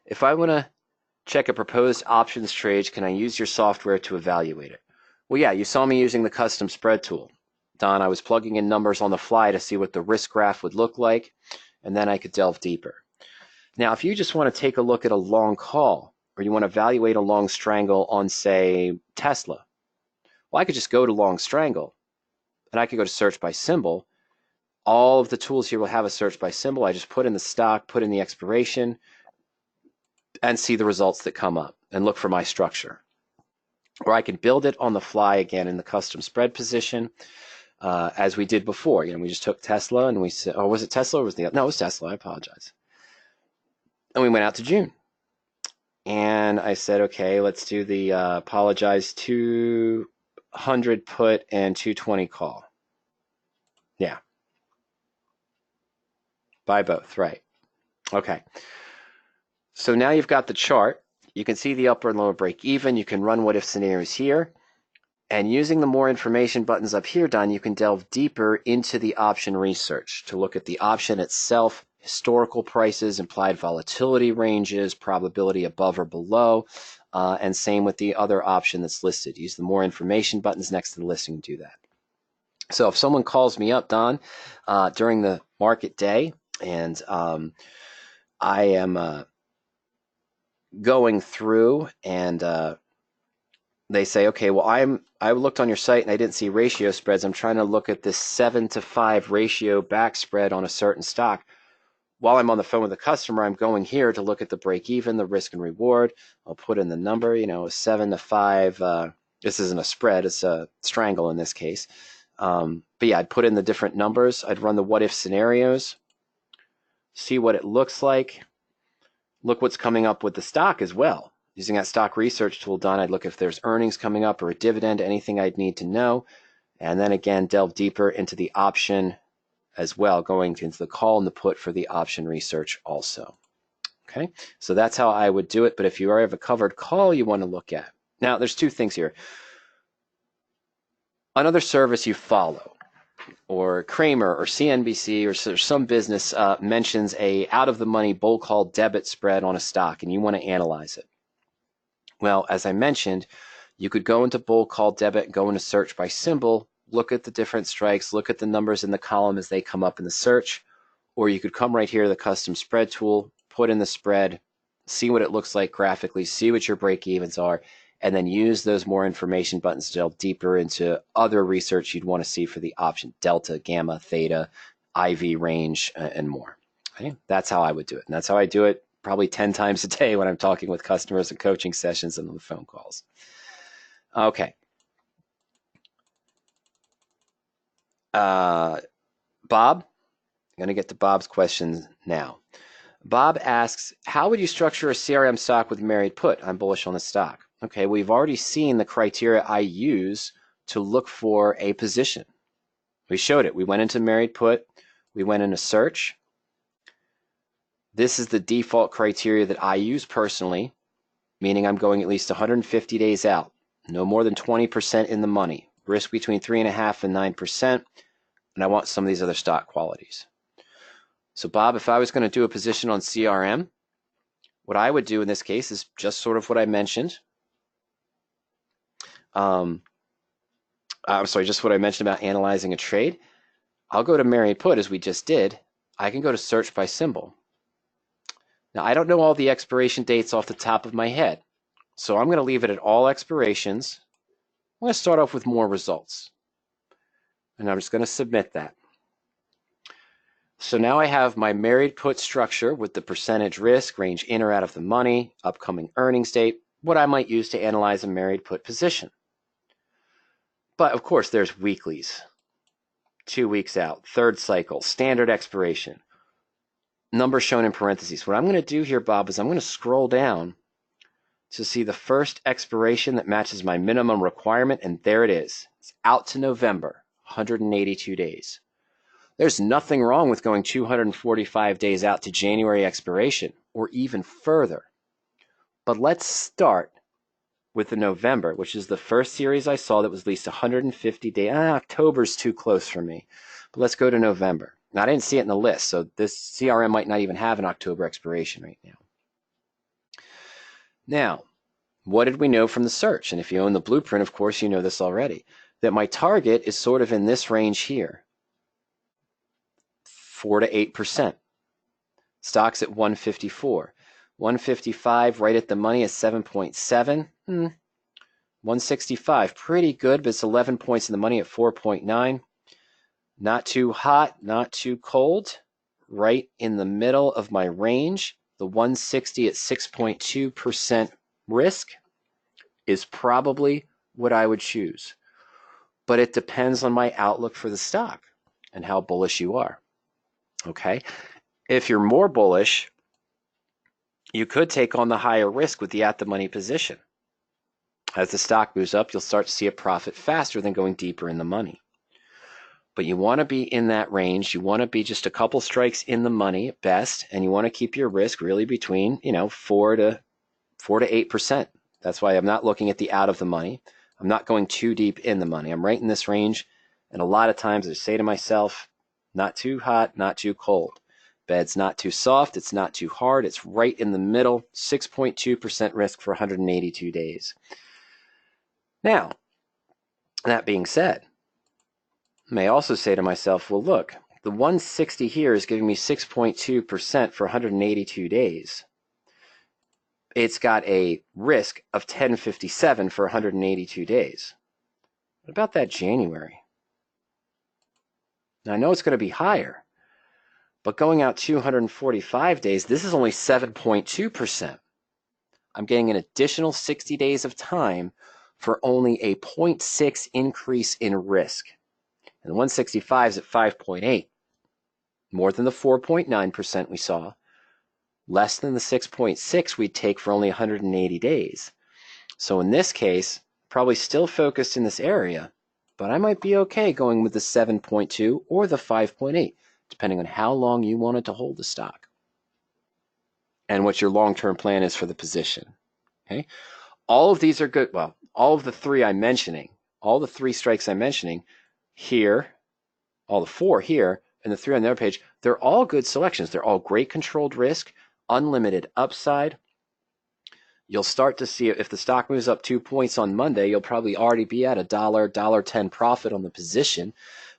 If I want to check a proposed options trade, can I use your software to evaluate it? Well, yeah, you saw me using the custom spread tool. Don, I was plugging in numbers on the fly to see what the risk graph would look like, and then I could delve deeper. Now, if you just want to take a look at a long call, or you want to evaluate a long strangle on, say, Tesla, well, I could just go to long strangle, and I could go to search by symbol. All of the tools here will have a search by symbol. I just put in the stock, put in the expiration, and see the results that come up, and look for my structure. Or I can build it on the fly again in the custom spread position, as we did before. We just took Tesla, and we said, oh, was it Tesla or was the other? No, it was Tesla. I apologize. And we went out to June. And I said, okay, let's do the apologize 200 put and 220 call. Yeah. Buy both, right. Okay. So now you've got the chart. You can see the upper and lower break even. You can run what if scenarios here. And using the more information buttons up here, Don, you can delve deeper into the option research to look at the option itself, historical prices, implied volatility ranges, probability above or below, and same with the other option that's listed. Use the more information buttons next to the listing to do that. So if someone calls me up, Don, during the market day, and I am going through and they say, okay, well, I looked on your site and I didn't see ratio spreads. I'm trying to look at this 7-to-5 ratio back spread on a certain stock. While I'm on the phone with the customer, I'm going here to look at the break even, the risk and reward. I'll put in the number, 7-to-5. This isn't a spread, it's a strangle in this case. But yeah, I'd put in the different numbers. I'd run the what if scenarios, see what it looks like. Look what's coming up with the stock as well. Using that stock research tool, Don, I'd look if there's earnings coming up or a dividend, anything I'd need to know. And then again, delve deeper into the option as well, going into the call and the put for the option research also. Okay, so that's how I would do it. But if you already have a covered call you want to look at. Now, there's two things here. Another service you follow, or Kramer or CNBC or some business mentions a out-of-the-money bull call debit spread on a stock, and you want to analyze it. Well, as I mentioned, you could go into bull call debit, go into search by symbol, look at the different strikes, look at the numbers in the column as they come up in the search, or you could come right here to the custom spread tool, put in the spread, see what it looks like graphically, see what your break evens are, and then use those more information buttons to delve deeper into other research you'd want to see for the option, delta, gamma, theta, IV range, and more. Okay? That's how I would do it, and that's how I do it probably 10 times a day when I'm talking with customers and coaching sessions and on the phone calls. Okay. Bob, I'm going to get to Bob's questions now. Bob asks, how would you structure a CRM stock with Married Put? I'm bullish on the stock. Okay, we've already seen the criteria I use to look for a position. We showed it. We went into Married Put. We went into search. This is the default criteria that I use personally, meaning I'm going at least 150 days out, no more than 20% in the money, risk between 3.5% and 9%, and I want some of these other stock qualities. So Bob, if I was going to do a position on CRM, what I would do in this case is just sort of what I mentioned. I'm sorry, just what I mentioned about analyzing a trade. I'll go to Married Put as we just did. I can go to search by symbol. Now, I don't know all the expiration dates off the top of my head, so I'm going to leave it at all expirations. I'm going to start off with more results, and I'm just going to submit that. So now I have my Married Put structure with the percentage risk, range in or out of the money, upcoming earnings date, what I might use to analyze a Married Put position. But of course, there's weeklies, 2 weeks out, third cycle, standard expiration, number shown in parentheses. What I'm going to do here, Bob, is I'm going to scroll down to see the first expiration that matches my minimum requirement, and there it is. It's out to November, 182 days. There's nothing wrong with going 245 days out to January expiration, or even further. But let's start with the November, which is the first series I saw that was at least 150 days. October's too close for me. But let's go to November. Now, I didn't see it in the list, so this CRM might not even have an October expiration right now. Now, what did we know from the search? And if you own the blueprint, of course, you know this already, that my target is sort of in this range here, 4 to 8%. Stock's at 154. 155 right at the money is 7.7. 165, pretty good, but it's 11 points in the money at 4.9. Not too hot, not too cold. Right in the middle of my range. The 160 at 6.2% risk is probably what I would choose. But it depends on my outlook for the stock and how bullish you are. Okay? If you're more bullish, you could take on the higher risk with the at-the-money position. As the stock moves up, you'll start to see a profit faster than going deeper in the money. But you want to be in that range. You want to be just a couple strikes in the money at best, and you want to keep your risk really between, 4 to 8%. That's why I'm not looking at the out of the money. I'm not going too deep in the money. I'm right in this range, and a lot of times I say to myself, not too hot, not too cold. Bed's not too soft, it's not too hard, it's right in the middle, 6.2% risk for 182 days. Now, that being said, I may also say to myself, well, look, the 160 here is giving me 6.2% for 182 days. It's got a risk of 1057 for 182 days. What about that January? Now, I know it's going to be higher. But going out 245 days, this is only 7.2%. I'm getting an additional 60 days of time for only a 0.6 increase in risk. And the 165 is at 5.8, more than the 4.9% we saw, less than the 6.6 we'd take for only 180 days. So in this case, probably still focused in this area, but I might be okay going with the 7.2 or the 5.8. Depending on how long you wanted to hold the stock and what your long-term plan is for the position. Okay, all of these are good. Well, all of the three I'm mentioning, all the three strikes I'm mentioning here, all the four here, and the three on the other page, they're all good selections. They're all great controlled risk, unlimited upside. You'll start to see if the stock moves up 2 points on Monday, you'll probably already be at $1.10 profit on the position,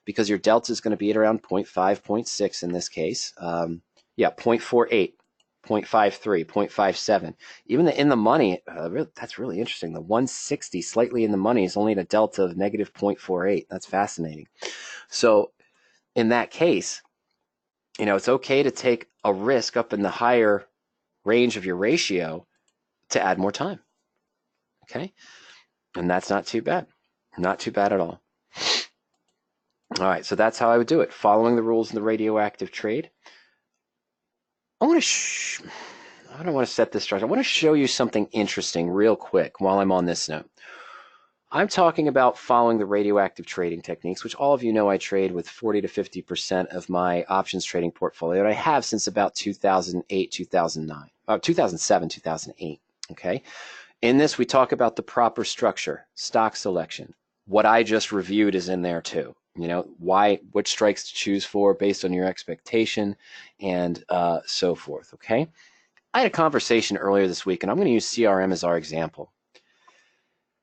because your delta is going to be at around 0.5, 0.6 in this case. 0.48, 0.53, 0.57. Even the in the money, that's really interesting. The 160 slightly in the money is only at a delta of negative 0.48. That's fascinating. So in that case, it's okay to take a risk up in the higher range of your ratio to add more time. Okay? And that's not too bad. Not too bad at all. All right, so that's how I would do it, following the rules in the radioactive trade. I don't want to set this structure. I want to show you something interesting real quick while I'm on this note. I'm talking about following the radioactive trading techniques, which all of you know I trade with 40 to 50% of my options trading portfolio, and I have since about 2008, 2009, 2007, 2008, okay? In this, we talk about the proper structure, stock selection. What I just reviewed is in there too. Which strikes to choose for based on your expectation and so forth, okay? I had a conversation earlier this week, and I'm going to use CRM as our example.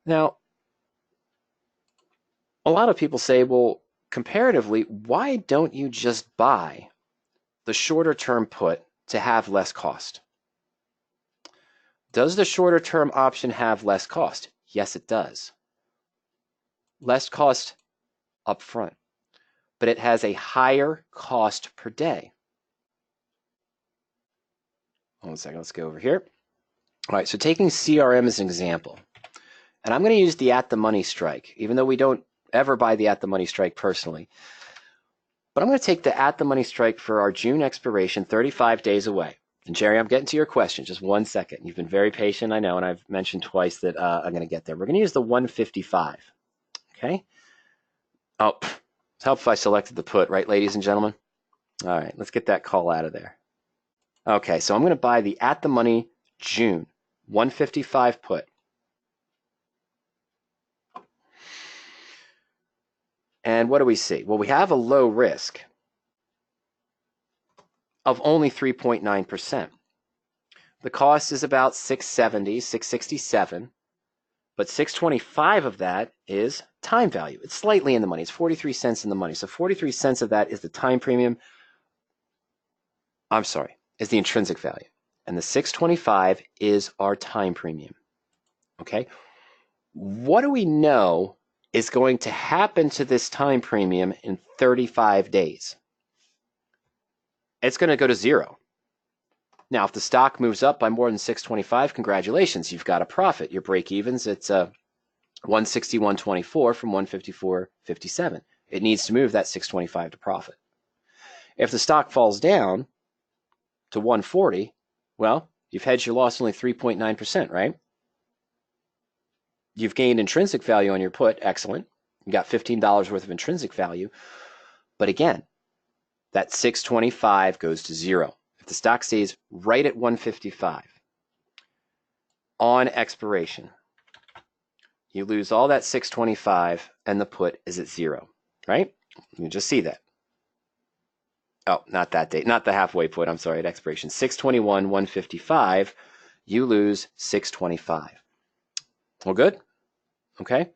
Now, A lot of people say, well, comparatively, why don't you just buy the shorter term put to have less cost? Does the shorter term option have less cost? Yes, it does. Less cost up front, but it has a higher cost per day. One second, let's go over here. All right, so taking CRM as an example, and I'm going to use the at the money strike, even though we don't ever buy the at the money strike personally. But I'm going to take the at the money strike for our June expiration, 35 days away. And Jerry, I'm getting to your question. Just 1 second. You've been very patient, I know, and I've mentioned twice that I'm going to get there. We're going to use the 155. Okay? Oh, it's helpful if I selected the put, right, ladies and gentlemen? All right, let's get that call out of there. Okay, so I'm going to buy the at the money June 155 put. And what do we see? Well, we have a low risk of only 3.9%. The cost is about 670, 667, but 625 of that is time value. It's slightly in the money. It's 43 cents in the money. So 43 cents of that is the time premium. I'm sorry, is the intrinsic value. And the 625 is our time premium. Okay? What do we know is going to happen to this time premium in 35 days? It's going to go to zero. Now, if the stock moves up by more than 625, congratulations, you've got a profit. Your break evens, it's 161.24 from 154.57. It needs to move that 625 to profit. If the stock falls down to 140, well, you've hedged your loss only 3.9%, right? You've gained intrinsic value on your put. Excellent. You got $15 worth of intrinsic value. But again, that 625 goes to zero. If the stock stays right at 155 on expiration, you lose all that 625 and the put is at zero, right? You can just see that. Oh, not that date, not the halfway put, I'm sorry, at expiration. 621, 155, you lose 625. Well, good. Okay.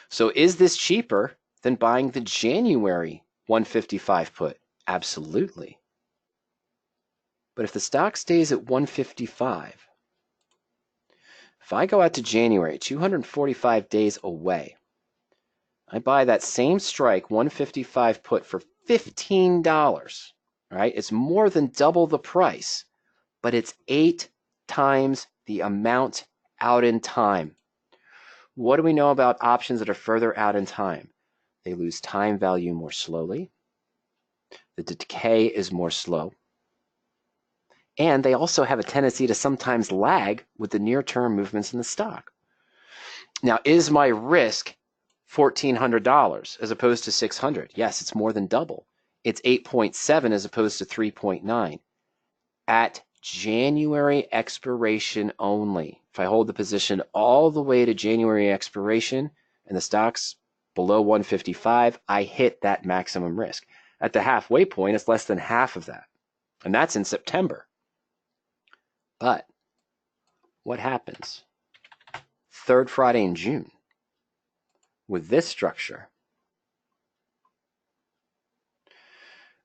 So is this cheaper than buying the January 155 put? Absolutely. But if the stock stays at 155, if I go out to January, 245 days away, I buy that same strike 155 put for $15, right? It's more than double the price, but it's 8 times the amount out in time. What do we know about options that are further out in time? They lose time value more slowly. The decay is more slow. And they also have a tendency to sometimes lag with the near-term movements in the stock. Now, is my risk $1,400 as opposed to $600? Yes, it's more than double. It's 8.7 as opposed to 3.9. At January expiration only. If I hold the position all the way to January expiration and the stock's below 155, I hit that maximum risk. At the halfway point, it's less than half of that. And that's in September. But what happens third Friday in June with this structure?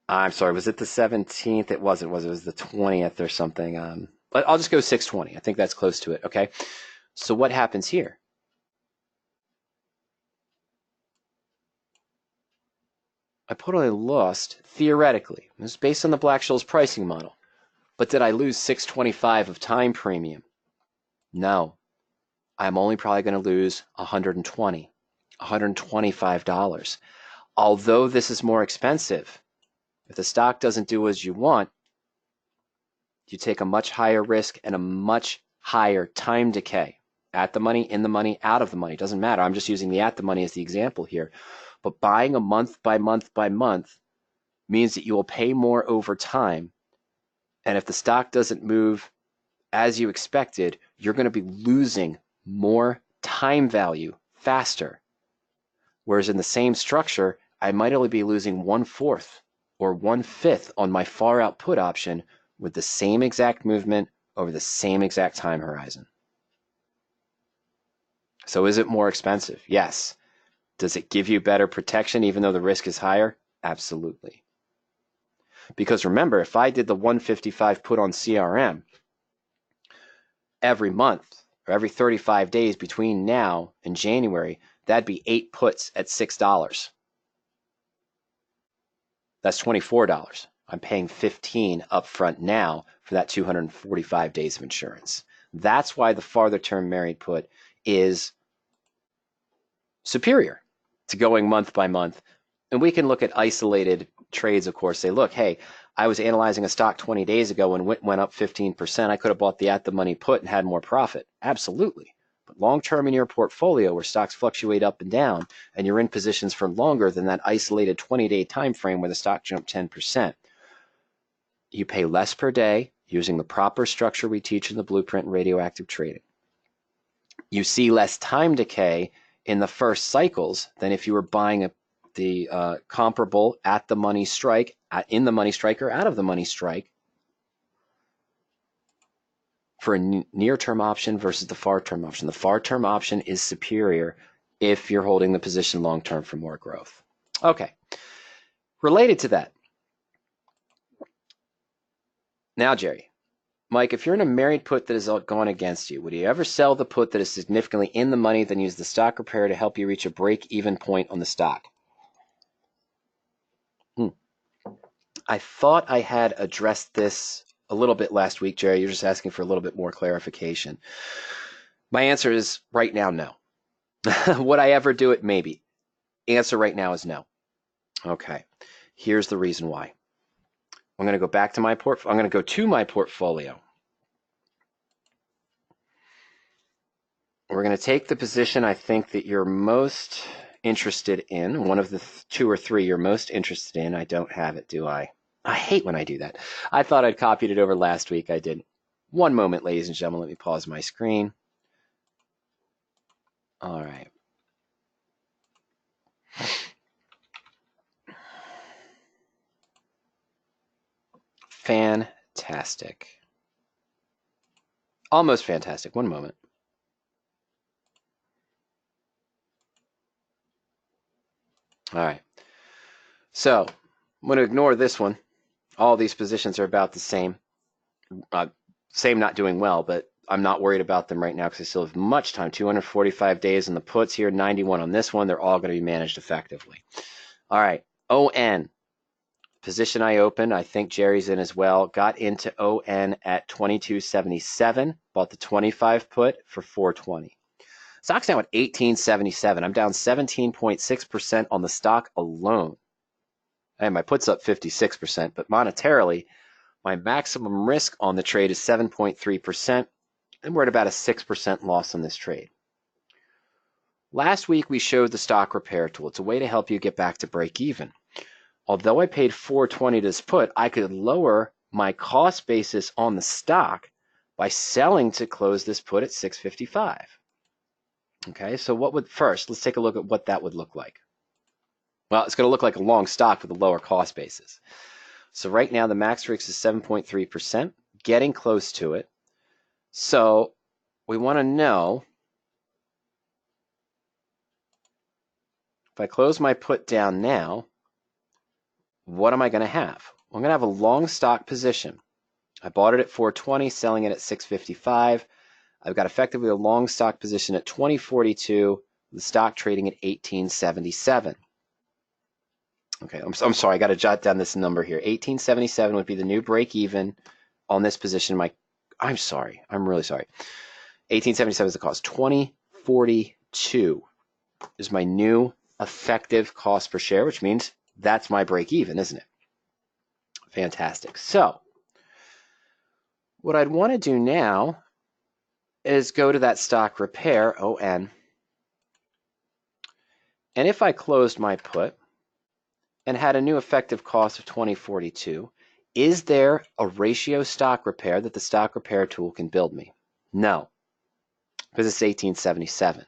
I'm sorry, was it the 17th? It wasn't, was it? It was the 20th or something. I'll just go 620. I think that's close to it, okay? So what happens here? I put on a loss, theoretically. This is based on the Black-Scholes pricing model. But did I lose 625 of time premium? No. I'm only probably going to lose $120, $125. Although this is more expensive, if the stock doesn't do as you want, you take a much higher risk and a much higher time decay. At the money, in the money, out of the money. Doesn't matter. I'm just using the at the money as the example here. But buying a month by month by month means that you will pay more over time. And if the stock doesn't move as you expected, you're going to be losing more time value faster. Whereas in the same structure, I might only be losing 1/4 or 1/5 on my far out put option with the same exact movement over the same exact time horizon. So is it more expensive? Yes. Does it give you better protection even though the risk is higher? Absolutely. Because remember, if I did the 155 put on CRM every month or every 35 days between now and January, that'd be 8 puts at $6. That's $24. I'm paying $15 up front now for that 245 days of insurance. That's why the farther term married put is superior to going month by month. And we can look at isolated trades, of course, say, look, hey, I was analyzing a stock 20 days ago and went up 15%. I could have bought the at the money put and had more profit. Absolutely. But long term in your portfolio where stocks fluctuate up and down and you're in positions for longer than that isolated 20-day time frame where the stock jumped 10%, you pay less per day using the proper structure we teach in the blueprint in radioactive trading. You see less time decay in the first cycles than if you were buying the comparable at the money strike, in the money strike, or out of the money strike for a near-term option versus the far-term option. The far-term option is superior if you're holding the position long-term for more growth. Okay, related to that. Now, Jerry, Mike, if you're in a married put that is gone against you, would you ever sell the put that is significantly in the money, then use the stock repair to help you reach a break-even point on the stock? I thought I had addressed this a little bit last week, Jerry. You're just asking for a little bit more clarification. My answer is right now, no. Would I ever do it? Maybe. Answer right now is no. Okay. Here's the reason why. I'm going to go back to my portfolio. I'm going to go to my portfolio. We're going to take the position I think that you're most interested in, one of the 2 or 3 you're most interested in. I don't have it, do I? I hate when I do that. I thought I'd copied it over last week. I didn't. One moment, ladies and gentlemen. Let me pause my screen. All right. Fantastic. Almost fantastic. One moment. All right. So I'm going to ignore this one. All these positions are about the same. Same not doing well, but I'm not worried about them right now because I still have much time. 245 days on the puts here, 91 on this one. They're all going to be managed effectively. All right. ON. Position I opened, I think Jerry's in as well. Got into ON at 22.77. Bought the 25 put for 420. Stock's now at 18.77. I'm down 17.6% on the stock alone. And my put's up 56%, but monetarily, my maximum risk on the trade is 7.3%, and we're at about a 6% loss on this trade. Last week, we showed the stock repair tool. It's a way to help you get back to break even. Although I paid $420 to this put, I could lower my cost basis on the stock by selling to close this put at $655. Okay, so let's take a look at what that would look like. Well, it's going to look like a long stock with a lower cost basis. So right now, the max risk is 7.3%, getting close to it. So we want to know, if I close my put down now, what am I going to have? Well, I'm going to have a long stock position. I bought it at 420, selling it at 655. I've got effectively a long stock position at 2042, the stock trading at 1877. Okay, I'm sorry, I got to jot down this number here. 1877 would be the new break even on this position. I'm sorry, I'm really sorry. 1877 is the cost. 2042 is my new effective cost per share, which means that's my break even, isn't it? Fantastic. So what I'd want to do now is go to that stock repair, ON. And if I closed my put and had a new effective cost of 2042, is there a ratio stock repair that the stock repair tool can build me? No, because it's 1877.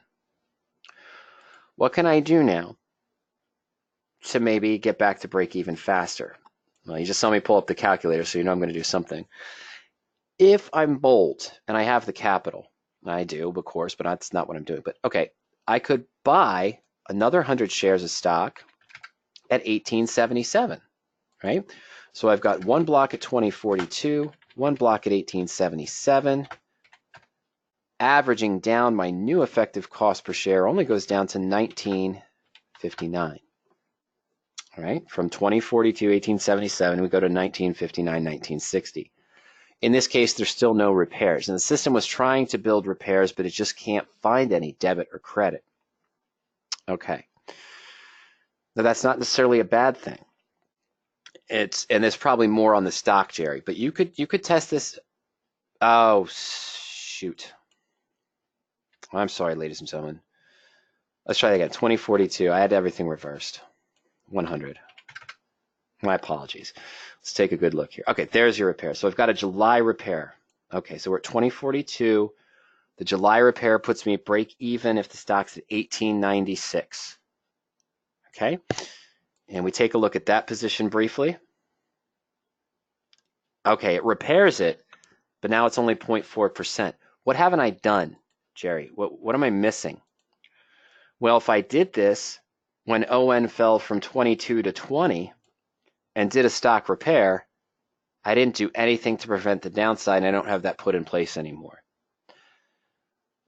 What can I do now to maybe get back to break even faster? Well, you just saw me pull up the calculator, so you know I'm going to do something. If I'm bold and I have the capital, I do, of course, but that's not what I'm doing. But okay, I could buy another 100 shares of stock at 1877, right? So I've got one block at 2042, one block at 1877. Averaging down, my new effective cost per share only goes down to 1959. All right, from 2042, 1877, we go to 1959, 1960. In this case, there's still no repairs, and the system was trying to build repairs, but it just can't find any debit or credit. Okay. Now, that's not necessarily a bad thing. And there's probably more on the stock, Jerry, but you could test this. Oh, shoot. I'm sorry, ladies and gentlemen. Let's try that again. 2042. I had everything reversed. 100. My apologies. Let's take a good look here. Okay, there's your repair. So I've got a July repair. Okay, so we're at 2042. The July repair puts me at break even if the stock's at 1896. Okay, and we take a look at that position briefly. Okay, it repairs it, but now it's only 0.4%. What haven't I done, Jerry? What am I missing? Well, if I did this when ON fell from 22 to 20 and did a stock repair, I didn't do anything to prevent the downside, and I don't have that put in place anymore.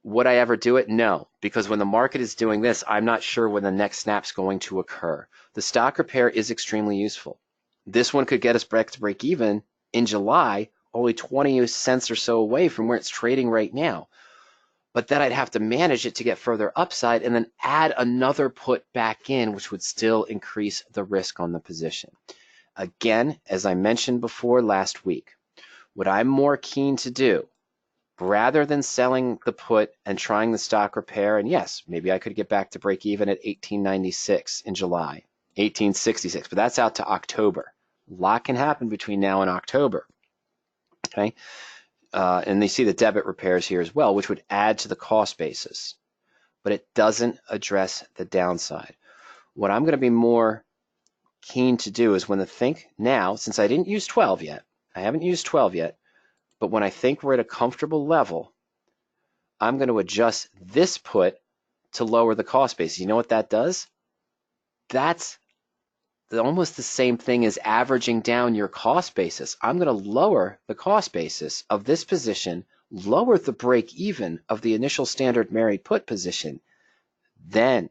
Would I ever do it? No, because when the market is doing this, I'm not sure when the next snap's going to occur. The stock repair is extremely useful. This one could get us back to break even in July, only 20 cents or so away from where it's trading right now. But then I'd have to manage it to get further upside and then add another put back in, which would still increase the risk on the position. Again, as I mentioned before last week, what I'm more keen to do, rather than selling the put and trying the stock repair, and yes, maybe I could get back to break even at 1896 in July, 1866, but that's out to October. A lot can happen between now and October. Okay. And you see the debit repairs here as well, which would add to the cost basis, but it doesn't address the downside. What I'm going to be more keen to do is when the think now, since I didn't use 12 yet, I haven't used 12 yet, but when I think we're at a comfortable level, I'm going to adjust this put to lower the cost basis. You know what that does? That's almost the same thing as averaging down your cost basis. I'm going to lower the cost basis of this position, lower the break even of the initial standard married put position, then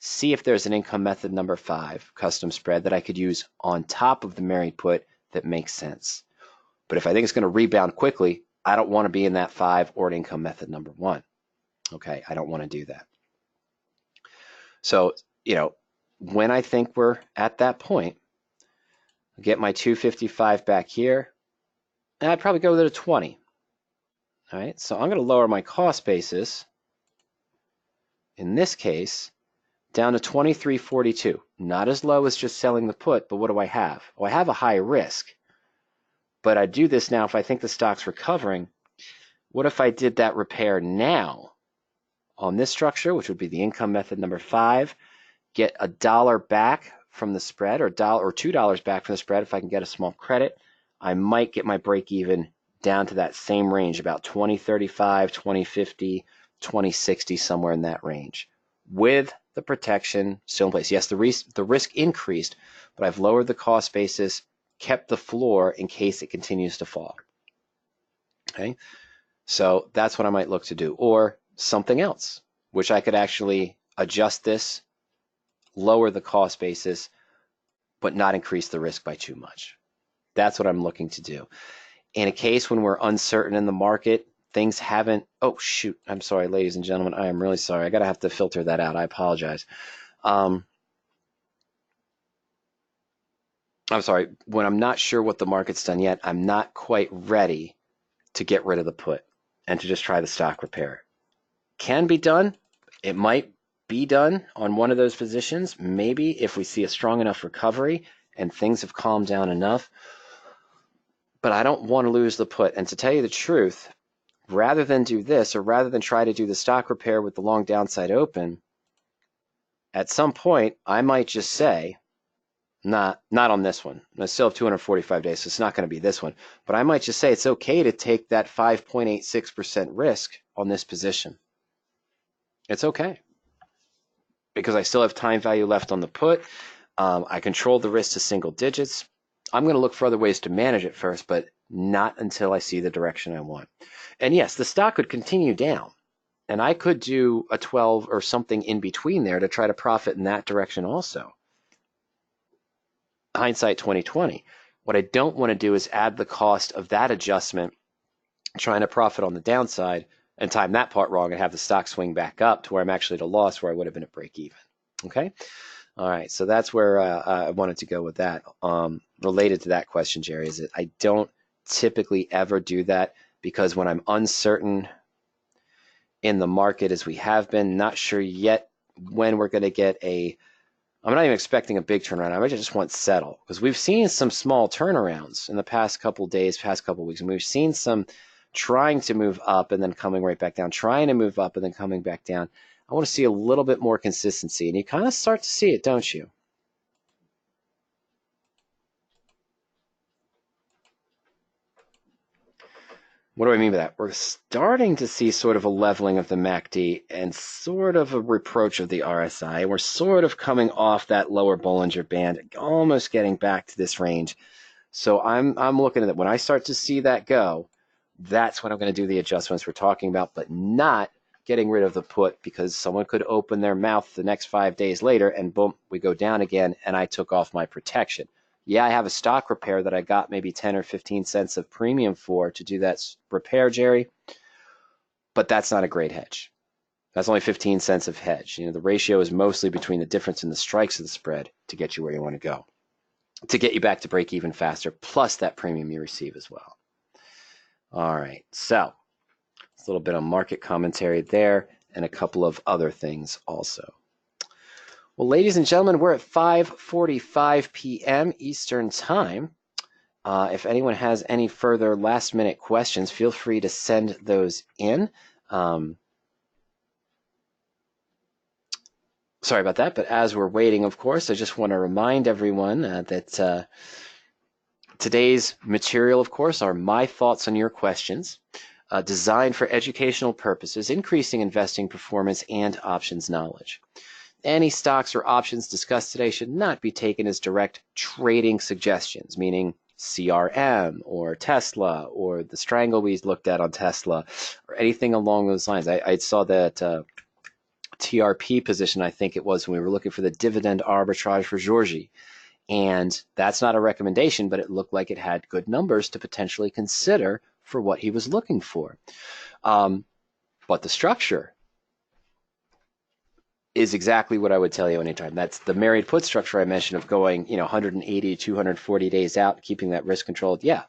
see if there's an income method number 5 custom spread that I could use on top of the married put that makes sense. But if I think it's going to rebound quickly, I don't want to be in that 5 or an income method number 1. Okay, I don't want to do that. So, when I think we're at that point, I'll get my 255 back here, and I'd probably go to 20. All right, so I'm going to lower my cost basis, in this case, down to 23.42. Not as low as just selling the put, but what do I have? Well, I have a high risk, but I do this now if I think the stock's recovering. What if I did that repair now on this structure, which would be the income method number 5, get $1 back from the spread, or $2 back from the spread if I can get a small credit, I might get my break even down to that same range, about 2035, 2050, 2060, somewhere in that range, with the protection still in place. Yes, the risk increased, but I've lowered the cost basis, kept the floor in case it continues to fall. Okay, so that's what I might look to do, or something else, which I could actually adjust this, lower the cost basis, but not increase the risk by too much. That's what I'm looking to do. In a case when we're uncertain in the market, things haven't, oh shoot, I'm sorry, ladies and gentlemen, I am really sorry. I gotta have to filter that out. I apologize. I'm sorry, when I'm not sure what the market's done yet, I'm not quite ready to get rid of the put and to just try the stock repair. Can be done. It might be done on one of those positions, maybe if we see a strong enough recovery and things have calmed down enough. But I don't want to lose the put. And to tell you the truth, rather than do this, or rather than try to do the stock repair with the long downside open, at some point I might just say, not on this one. I still have 245 days, so it's not going to be this one. But I might just say it's okay to take that 5.86% risk on this position. It's okay. because I still have time value left on the put. I control the risk to single digits. I'm going to look for other ways to manage it first, but not until I see the direction I want. And yes, the stock could continue down, and I could do a 12 or something in between there to try to profit in that direction also. Hindsight 2020. What I don't want to do is add the cost of that adjustment, trying to profit on the downside, and time that part wrong and have the stock swing back up to where I'm actually at a loss where I would have been at break even. Okay? All right, so that's where I wanted to go with that. Related to that question, Jerry, is that I don't typically ever do that, because when I'm uncertain in the market, as we have been, not sure yet when we're going to get I'm not even expecting a big turnaround. I just want settle, because we've seen some small turnarounds in the past couple days, past couple weeks, and we've seen some trying to move up and then coming right back down, trying to move up and then coming back down. I want to see a little bit more consistency, and you kind of start to see it, don't you? What do I mean by that? We're starting to see sort of a leveling of the MACD and sort of a reproach of the RSI. We're sort of coming off that lower Bollinger Band, almost getting back to this range. So I'm looking at it. When I start to see that go, that's when I'm going to do the adjustments we're talking about, but not getting rid of the put, because someone could open their mouth the next 5 days later and boom, we go down again, and I took off my protection. Yeah, I have a stock repair that I got maybe 10 or 15 cents of premium for to do that repair, Jerry, but that's not a great hedge. That's only 15 cents of hedge. You know, the ratio is mostly between the difference in the strikes of the spread to get you where you want to go, to get you back to break even faster, plus that premium you receive as well. All right, so it's a little bit of market commentary there and a couple of other things also. Well, ladies and gentlemen, we're at 5:45 p.m. Eastern Time. If anyone has any further last-minute questions, feel free to send those in. Sorry about that, but as we're waiting, of course, I just want to remind everyone that today's material, of course, are my thoughts on your questions, designed for educational purposes, increasing investing performance and options knowledge. Any stocks or options discussed today should not be taken as direct trading suggestions, meaning CRM or Tesla or the Strangle we looked at on Tesla or anything along those lines. I saw that TRP position, I think it was, when we were looking for the Dividend Arbitrage for Georgi. And that's not a recommendation, but it looked like it had good numbers to potentially consider for what he was looking for. But the structure is exactly what I would tell you anytime. That's the married put structure I mentioned of going, 180, 240 days out, keeping that risk controlled. Yeah,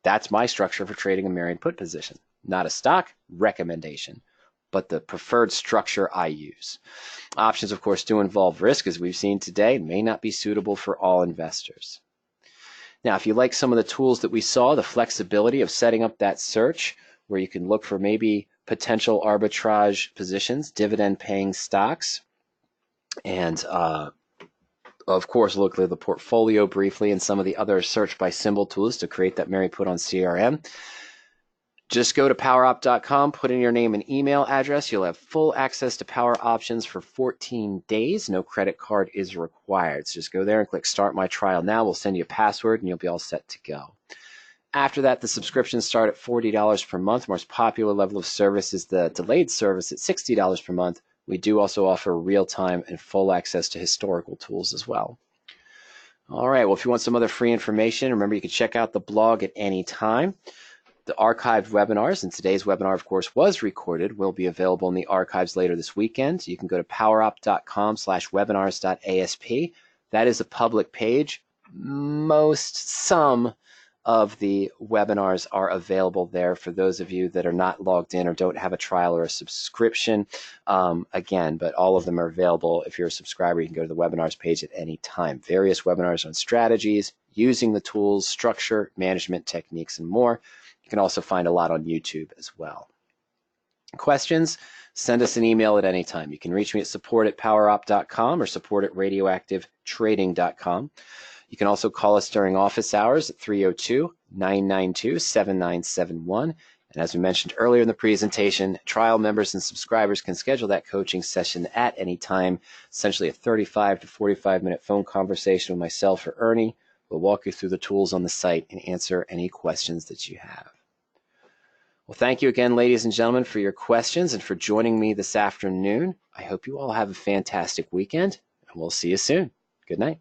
that's my structure for trading a married put position. Not a stock recommendation, but the preferred structure I use. Options, of course, do involve risk, as we've seen today, and may not be suitable for all investors. Now, if you like some of the tools that we saw, the flexibility of setting up that search where you can look for maybe potential arbitrage positions, dividend-paying stocks, and of course, look at the portfolio briefly and some of the other search by symbol tools to create that married put on CRM. Just go to PowerOp.com, put in your name and email address. You'll have full access to PowerOptions for 14 days. No credit card is required. So just go there and click Start My Trial Now. We'll send you a password and you'll be all set to go. After that, the subscriptions start at $40 per month. Most popular level of service is the delayed service at $60 per month. We do also offer real-time and full access to historical tools as well. All right, well, if you want some other free information, remember you can check out the blog at any time. The archived webinars, and today's webinar, of course, was recorded, will be available in the archives later this weekend. You can go to powerop.com/webinars.asp. That is a public page. Some of the webinars are available there for those of you that are not logged in or don't have a trial or a subscription. Again, but all of them are available. If you're a subscriber, you can go to the webinars page at any time. Various webinars on strategies, using the tools, structure, management techniques, and more. You can also find a lot on YouTube as well. Questions? Send us an email at any time. You can reach me at support@powerop.com or support@radioactivetrading.com. You can also call us during office hours at 302-992-7971. And as we mentioned earlier in the presentation, trial members and subscribers can schedule that coaching session at any time, essentially a 35 to 45-minute phone conversation with myself or Ernie. We'll walk you through the tools on the site and answer any questions that you have. Well, thank you again, ladies and gentlemen, for your questions and for joining me this afternoon. I hope you all have a fantastic weekend, and we'll see you soon. Good night.